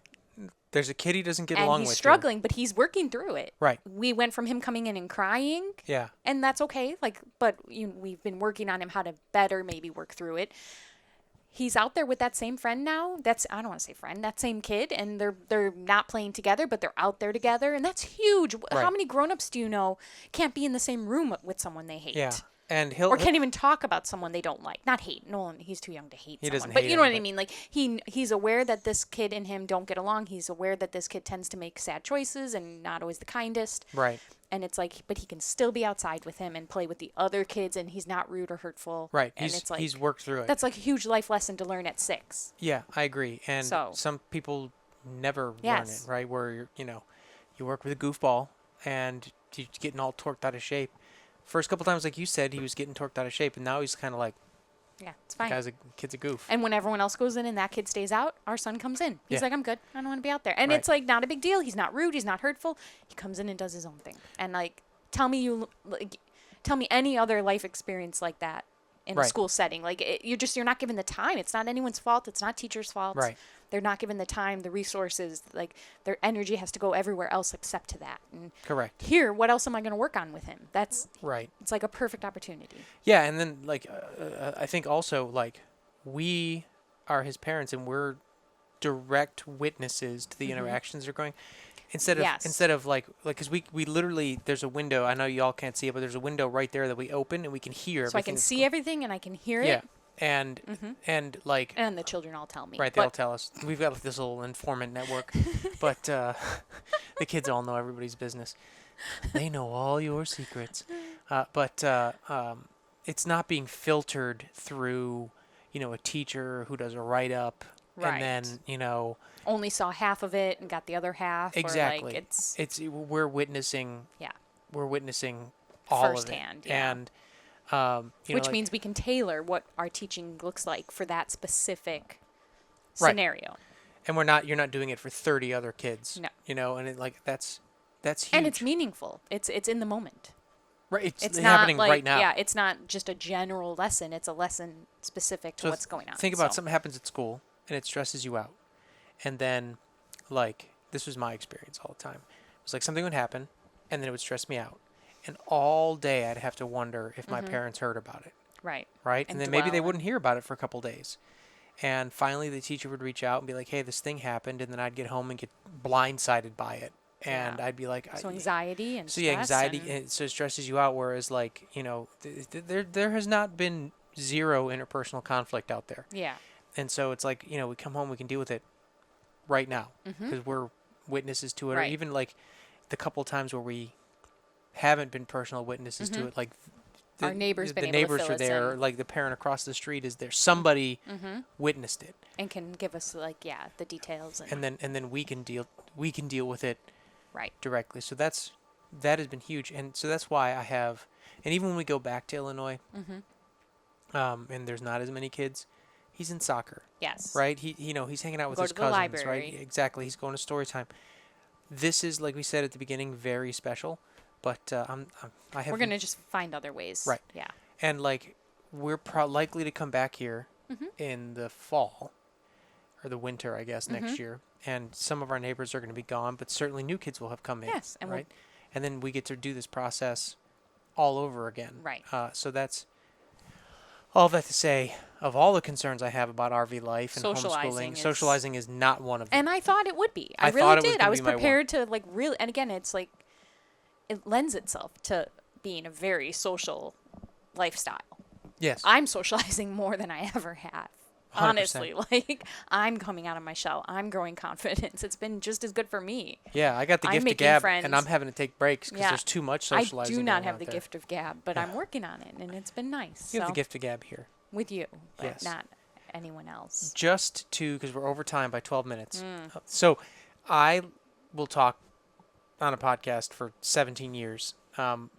S1: There's a kid he doesn't get along
S2: And he's
S1: with.
S2: struggling, but he's working through it.
S1: Right.
S2: We went from him coming in and crying,
S1: Yeah.
S2: and that's okay. Like, but we've been working on him how to better maybe work through it. He's out there with that same friend now. I don't want to say friend, that same kid, and they're not playing together, but they're out there together, and that's huge.
S1: Right.
S2: How many grown-ups do you know can't be in the same room with someone they hate?
S1: Yeah. And
S2: Or can't even talk about someone they don't like. Not hate. Nolan, he's too young to hate someone.
S1: doesn't
S2: But
S1: hate
S2: you know
S1: him,
S2: what I
S1: but-
S2: mean? Like, he's aware that this kid and him don't get along. He's aware that this kid tends to make sad choices and not always the kindest.
S1: Right.
S2: And it's like, but he can still be outside with him and play with the other kids, and he's not rude or hurtful.
S1: Right.
S2: And it's like,
S1: He's worked through it.
S2: that's like a huge life lesson to learn at 6.
S1: Yeah, I agree. And
S2: So-
S1: some people never learn
S2: Yes.
S1: it, right? Where you work with a goofball and he's getting all torqued out of shape. First couple times, like you said, he was getting torqued out of shape, and now he's kind of like,
S2: Yeah, it's fine.
S1: kid's a goof.
S2: And when everyone else goes in and that kid stays out, our son comes in. He's
S1: Yeah.
S2: like, I'm good. I don't want to be out there. And
S1: Right.
S2: it's like not a big deal. He's not rude. He's not hurtful. He comes in and does his own thing. And like, tell me any other life experience like that in a school setting. Like you're not given the time. It's not anyone's fault. It's not teachers' fault.
S1: Right.
S2: They're not given the time, the resources, like their energy has to go everywhere else except to that. And
S1: correct.
S2: Here, what else am I going to work on with him? That's
S1: right.
S2: It's like a perfect opportunity.
S1: Yeah, and then like I think also like we are his parents and we're direct witnesses to the interactions they're going. Instead of like because we literally, there's a window. I know y'all can't see it, but there's a window right there that we open and we can hear.
S2: So I can see everything and I can hear it.
S1: And like,
S2: and the children all tell me.
S1: Right, they all tell us. We've got like this little informant network, but the kids all know everybody's business. They know all your secrets, but it's not being filtered through, a teacher who does a write up, and then
S2: only saw half of it and got the other half.
S1: Exactly.
S2: Or like
S1: it's we're witnessing.
S2: Yeah.
S1: We're witnessing all
S2: firsthand,
S1: of it, and
S2: which means we can tailor what our teaching looks like for that specific scenario.
S1: And you're not doing it for 30 other kids. No. And that's huge.
S2: And it's meaningful. It's in the moment.
S1: Right. It's happening right now.
S2: Yeah, it's not just a general lesson. It's a lesson specific to what's going on.
S1: Think about something happens at school and it stresses you out. And then, like, this was my experience all the time. It was like something would happen and then it would stress me out. And all day I'd have to wonder if my parents heard about it.
S2: Right.
S1: Right? And then maybe they wouldn't hear about it for a couple days. And finally the teacher would reach out and be like, hey, this thing happened. And then I'd get home and get blindsided by it. And I'd be like...
S2: So anxiety and stress.
S1: So anxiety, and so it stresses you out. Whereas like, there has not been zero interpersonal conflict out there.
S2: Yeah.
S1: And so it's like, we come home, we can deal with it right now. Because we're witnesses to it. Or even like the couple times where we haven't been personal witnesses to it, like
S2: our neighbors,
S1: the neighbors are there, like the parent across the street is there. Somebody witnessed it
S2: and can give us the details,
S1: and then we can deal with it directly. So that has been huge, and so that's why I have, and even when we go back to Illinois, and there's not as many kids, he's in soccer.
S2: Yes.
S1: Right. He's hanging out with his cousins. Library. Right. Exactly. He's going to story time. This is, like we said at the beginning, very special. But we're
S2: going to just find other ways.
S1: Right.
S2: Yeah.
S1: And, like, we're likely to come back here in the fall or the winter, I guess, next year. And some of our neighbors are going to be gone, but certainly new kids will have come in.
S2: Yes. And
S1: and then we get to do this process all over again.
S2: Right.
S1: So that's all that to say, of all the concerns I have about RV life and homeschooling, socializing is not one of them.
S2: And I thought it would be. I really did. I was prepared to, like, really, and again, it's like, it lends itself to being a very social lifestyle.
S1: Yes.
S2: I'm socializing more than I ever have. 100%. Honestly, like, I'm coming out of my shell. I'm growing confidence. It's been just as good for me.
S1: Yeah, I got the gift of gab, and I'm having to take breaks because there's too much socializing.
S2: I do not have the gift of gab, but I'm working on it, and it's been nice.
S1: You have the gift of gab here.
S2: With you, but not anyone else.
S1: Because we're over time by 12 minutes. So I will talk on a podcast for 17 years. I'm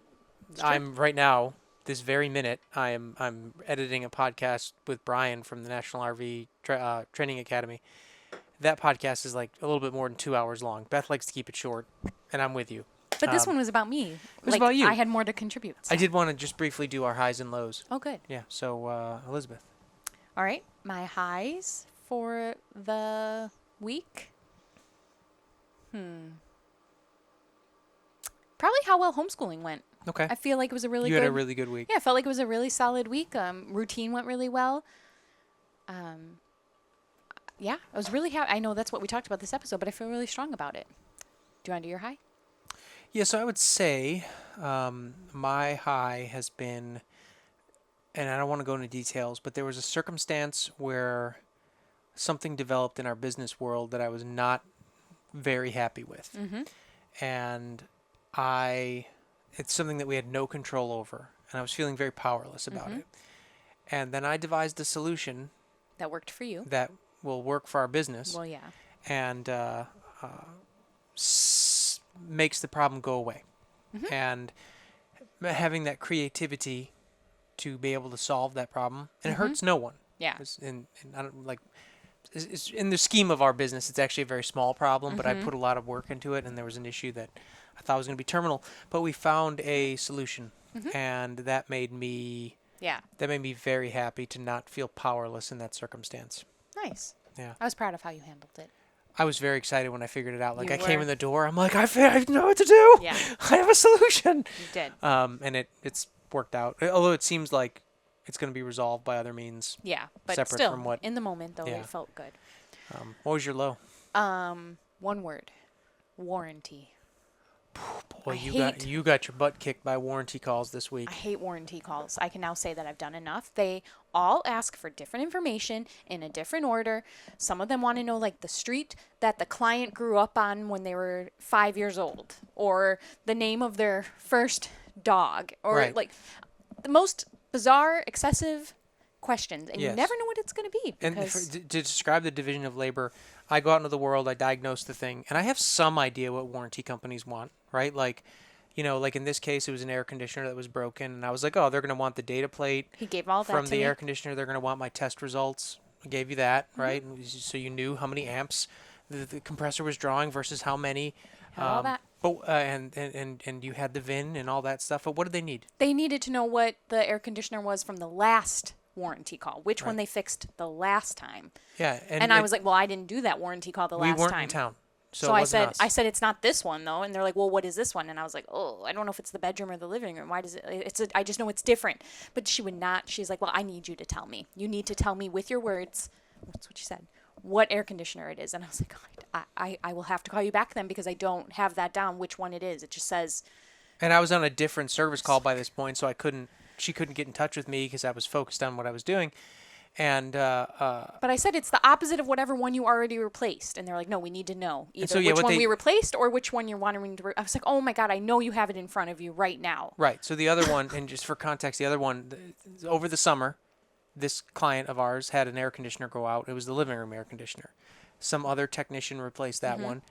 S1: right now, this very minute, I'm editing a podcast with Brian from the National RV Training Academy. That podcast is like a little bit more than 2 hours long. Beth likes to keep it short, and I'm with you.
S2: But this one was about me.
S1: It was about you.
S2: I had more to contribute. So.
S1: I did want to just briefly do our highs and lows.
S2: Oh, good.
S1: Yeah. So, Elizabeth.
S2: All right. My highs for the week. Probably how well homeschooling went.
S1: Okay.
S2: I feel like it was a really
S1: You had a really good week.
S2: Yeah, I felt like it was a really solid week. Routine went really well. Yeah, I was really happy. I know that's what we talked about this episode, but I feel really strong about it. Do you want to do your high?
S1: Yeah, so I would say my high has been, and I don't want to go into details, but there was a circumstance where something developed in our business world that I was not very happy with. And it's something that we had no control over, and I was feeling very powerless about it. And then I devised a solution
S2: that worked for you,
S1: that will work for our business.
S2: Well, yeah.
S1: And makes the problem go away. And having that creativity to be able to solve that problem, and it hurts no one.
S2: Yeah.
S1: And I don't like. It's in the scheme of our business, it's actually a very small problem, but I put a lot of work into it, and there was an issue that I thought was going to be terminal, but we found a solution, and that made me
S2: Yeah.
S1: That made me very happy to not feel powerless in that circumstance.
S2: Nice.
S1: Yeah.
S2: I was proud of how you handled it.
S1: I was very excited when I figured it out. Like,
S2: You
S1: I came
S2: were.
S1: in the door, I'm like, I know what to do.
S2: Yeah.
S1: I have a solution.
S2: You did.
S1: And it's worked out. Although it seems like it's going to be resolved by other means.
S2: Yeah, but
S1: separate
S2: still,
S1: from what,
S2: in the moment, though,
S1: yeah.
S2: it felt good.
S1: What was your low?
S2: One word. Warranty.
S1: Boy, you got your butt kicked by warranty calls this week.
S2: I hate warranty calls. I can now say that I've done enough. They all ask for different information in a different order. Some of them want to know, like, the street that the client grew up on when they were 5 years old, or the name of their first dog, or like the most bizarre, excessive questions, and you never know what it's going to be.
S1: And to describe the division of labor, I go out into the world, I diagnose the thing, and I have some idea what warranty companies want, right? Like, like in this case, it was an air conditioner that was broken, and I was like, oh, they're going to want the data plate.
S2: He gave all that
S1: from
S2: to
S1: the
S2: me.
S1: air conditioner. They're going to want my test results. I gave you that, right? So you knew how many amps the compressor was drawing versus how many.
S2: All that.
S1: But and you had the VIN and all that stuff. But what did they need?
S2: They needed to know what the air conditioner was from the last warranty call, which one they fixed the last time.
S1: Yeah,
S2: and I was like, well, I didn't do that warranty call the last time.
S1: We weren't in town, so
S2: I said it's not this one though, and they're like, well, what is this one? And I was like, oh, I don't know if it's the bedroom or the living room. Why does it? I just know it's different. But she would not. She's like, well, I need you to tell me. You need to tell me with your words. That's what she said. What air conditioner it is. And I was like, I will have to call you back then because I don't have that down. Which one it is? It just says.
S1: And I was on a different service call by this point, so she couldn't get in touch with me because I was focused on what I was doing. And
S2: but I said it's the opposite of whatever one you already replaced, and they're like, no, we need to know either which one we replaced or which one you're wanting to. I was like, oh my god, I know you have it in front of you right now.
S1: Right. So the other one, and just for context, the other one over the summer, this client of ours had an air conditioner go out. It was the living room air conditioner. Some other technician replaced that one.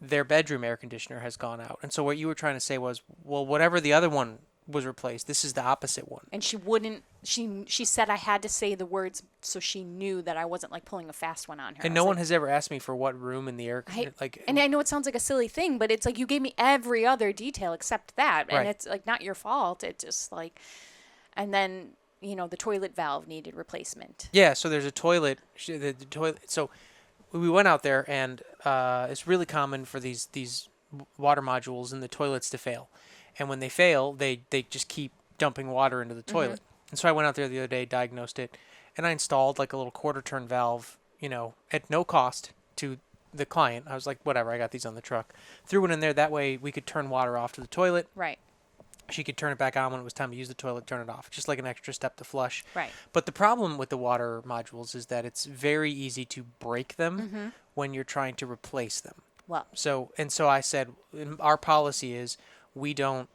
S1: Their bedroom air conditioner has gone out. And so what you were trying to say was, well, whatever the other one was replaced, this is the opposite one.
S2: And she wouldn't. She said I had to say the words so she knew that I wasn't like pulling a fast one on her.
S1: And no one has ever asked me for what room in the air
S2: like. And I know it sounds like a silly thing, but it's like you gave me every other detail except that, and it's like not your fault. It's just like, and then the toilet valve needed replacement.
S1: Yeah. So there's a toilet. The toilet. So we went out there, and it's really common for these water modules in the toilets to fail. And when they fail, they just keep dumping water into the toilet. And so I went out there the other day, diagnosed it, and I installed like a little quarter-turn valve, at no cost to the client. I was like, whatever, I got these on the truck. Threw it in there. That way we could turn water off to the toilet.
S2: Right.
S1: She could turn it back on when it was time to use the toilet, turn it off. Just like an extra step to flush.
S2: Right.
S1: But the problem with the water modules is that it's very easy to break them when you're trying to replace them.
S2: Well.
S1: So I said, our policy is we don't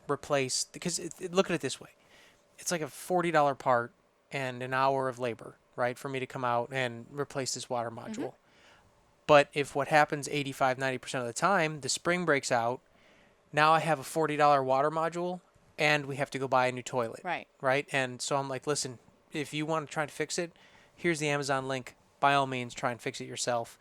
S1: replace, because look at it this way. It's like a $40 part and an hour of labor, right, for me to come out and replace this water module. But if what happens 85-90% of the time, the spring breaks out, now I have a $40 water module and we have to go buy a new toilet.
S2: Right.
S1: Right? And so I'm like, listen, if you want to try to fix it, here's the Amazon link. By all means, try and fix it yourself.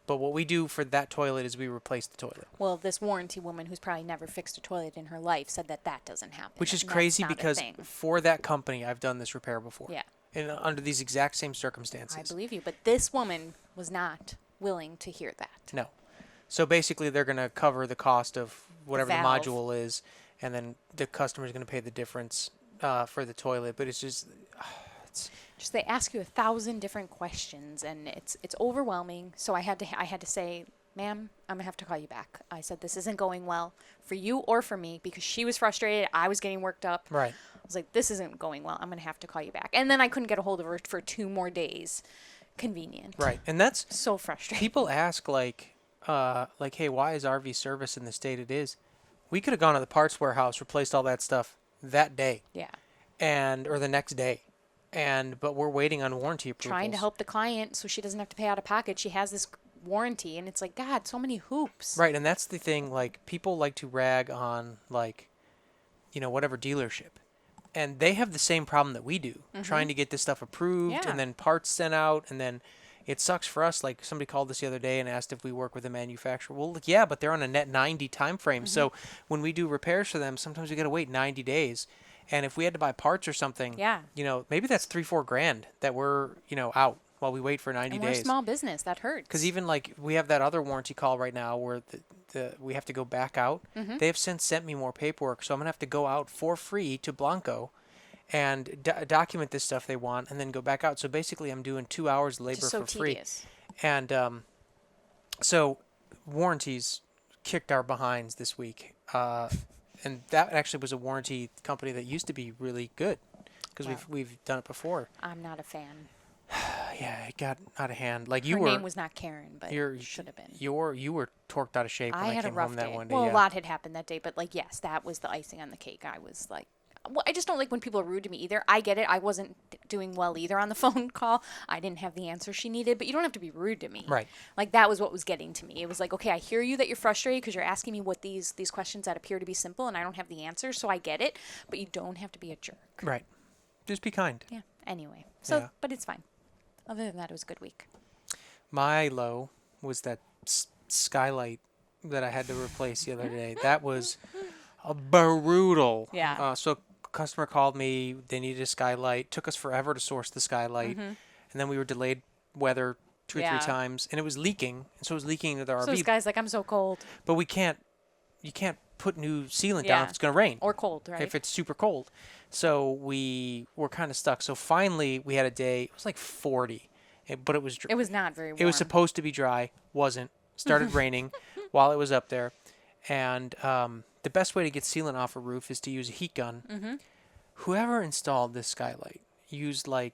S1: But what we do for that toilet is we replace the toilet.
S2: Well, this warranty woman who's probably never fixed a toilet in her life said that doesn't happen.
S1: Which is crazy because for that company, I've done this repair before.
S2: Yeah.
S1: And under these exact same circumstances.
S2: I believe you. But this woman was not willing to hear that.
S1: No. So basically, they're going to cover the cost of whatever the module is, and then the customer's going to pay the difference for the toilet. But it's just...
S2: Just they ask you 1,000 different questions, and it's overwhelming. So I had to say, ma'am, I'm gonna have to call you back. I said this isn't going well for you or for me because she was frustrated. I was getting worked up.
S1: Right.
S2: I was like, this isn't going well. I'm gonna have to call you back. And then I couldn't get a hold of her for 2 more days. Convenient.
S1: Right, and that's
S2: so frustrating.
S1: People ask like, hey, why is RV service in the state it is? We could have gone to the parts warehouse, replaced all that stuff that day.
S2: Yeah.
S1: Or the next day. But we're waiting on warranty approvals.
S2: Trying to help the client so she doesn't have to pay out of pocket. She has this warranty, and it's like, God, so many hoops.
S1: Right, and that's the thing. Like, people like to rag on, like, whatever dealership. And they have the same problem that we do, trying to get this stuff approved and then parts sent out. And then it sucks for us. Like, somebody called us the other day and asked if we work with a manufacturer. Well, yeah, but they're on a net 90 time frame. So when we do repairs for them, sometimes we got to wait 90 days. And if we had to buy parts or something, maybe that's $3-4 grand that we're, out while we wait for 90
S2: and
S1: days.
S2: We're a small business. That hurts.
S1: Because even like we have that other warranty call right now where we have to go back out. They have since sent me more paperwork, so I'm going to have to go out for free to Blanco and document this stuff they want and then go back out. So basically I'm doing 2 hours labor for
S2: tedious.
S1: Free. And so warranties kicked our behinds this week. And that actually was a warranty company that used to be really good because we've done it before.
S2: I'm not a fan.
S1: Yeah, it got out of hand. Like
S2: Her name was not Karen, but it should have been.
S1: You were torqued out of shape when I came home that one day.
S2: Well, a lot had happened that day, but yes, that was the icing on the cake. I was like, well, I just don't like when people are rude to me either. I get it. I wasn't doing well either on the phone call. I didn't have the answer she needed, but you don't have to be rude to me.
S1: Right.
S2: Like that was what was getting to me. It was like, okay, I hear you that you're frustrated because you're asking me what these questions that appear to be simple and I don't have the answer, so I get it, but you don't have to be a jerk.
S1: Right. Just be kind.
S2: Yeah. Anyway. So, but it's fine. Other than that, it was a good week.
S1: My low was that skylight that I had to replace the other day. That was brutal.
S2: Yeah.
S1: So customer called me. They needed a skylight. Took us forever to source the skylight. And then we were delayed weather 2 or 3 times. And it was leaking. And so it was leaking into the RV.
S2: So this guy's like, I'm so cold.
S1: But you can't put new sealant down if it's going to rain.
S2: Or cold, right?
S1: If it's super cold. So we were kind of stuck. So finally we had a day. It was like 40. But it was
S2: It was not very warm.
S1: It was supposed to be dry. Wasn't. Started raining while it was up there. And the best way to get sealant off a roof is to use a heat gun. Whoever installed this skylight used the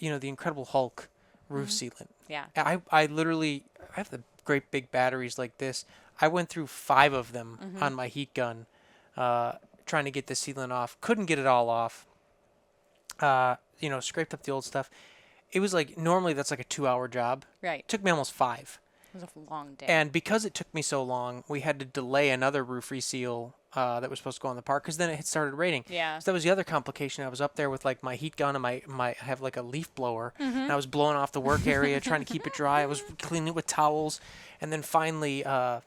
S1: Incredible Hulk roof sealant.
S2: Yeah.
S1: I literally have the great big batteries like this. I went through 5 of them on my heat gun trying to get the sealant off. Couldn't get it all off. Scraped up the old stuff. It was like, normally that's like a 2-hour job.
S2: Right.
S1: It took me almost 5.
S2: It was a long day.
S1: And because it took me so long, we had to delay another roof reseal that was supposed to go on the park because then it had started raining.
S2: Yeah.
S1: So that was the other complication. I was up there with like my heat gun and I have like a leaf blower, and I was blowing off the work area trying to keep it dry. I was cleaning it with towels, and then finally it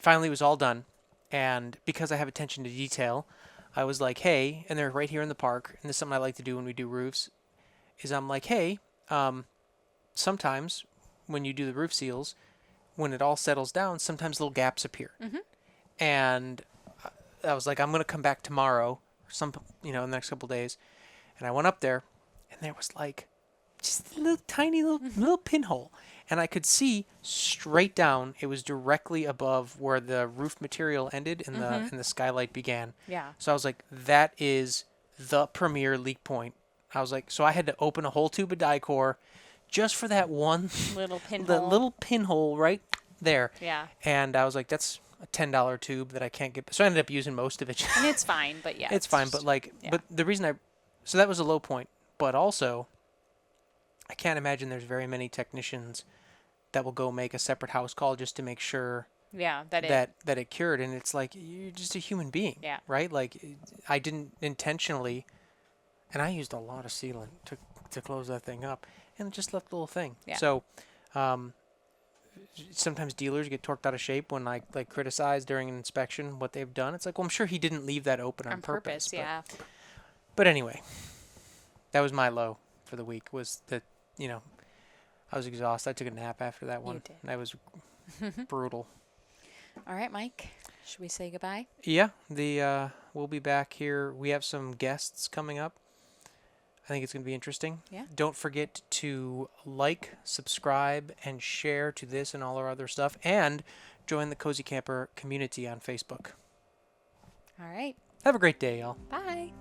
S1: was all done. And because I have attention to detail, I was like, hey, and they're right here in the park, and this is something I like to do when we do roofs, is I'm like, hey, sometimes when you do the roof seals, when it all settles down, sometimes little gaps appear. And I was like, I'm going to come back tomorrow, in the next couple of days. And I went up there, and there was like just a little tiny little pinhole. And I could see straight down. It was directly above where the roof material ended and the skylight began.
S2: Yeah.
S1: So I was like, that is the premier leak point. I was like, so I had to open a whole tube of Dicor just for that one
S2: little pinhole.
S1: The little pinhole right there.
S2: Yeah.
S1: And I was like, that's a $10 tube that I can't get. So I ended up using most of it.
S2: And it's fine, but yeah.
S1: It's fine, but but the reason so that was a low point. But also, I can't imagine there's very many technicians that will go make a separate house call just to make sure that it cured. And it's like, you're just a human being, right? Like, I didn't intentionally, and I used a lot of sealant to close that thing up, and it just left the little thing.
S2: Yeah.
S1: So, sometimes dealers get torqued out of shape when I criticize during an inspection what they've done. It's like, well, I'm sure he didn't leave that open on purpose.
S2: Yeah.
S1: But anyway, that was my low for the week. Was that I was exhausted. I took a nap after that one.
S2: You did.
S1: That was brutal.
S2: All right, Mike. Should we say goodbye?
S1: Yeah. We'll be back here. We have some guests coming up. I think it's going to be interesting.
S2: Yeah.
S1: Don't forget to like, subscribe, and share to this and all our other stuff. And join the Cozy Camper community on Facebook.
S2: All right.
S1: Have a great day, y'all.
S2: Bye.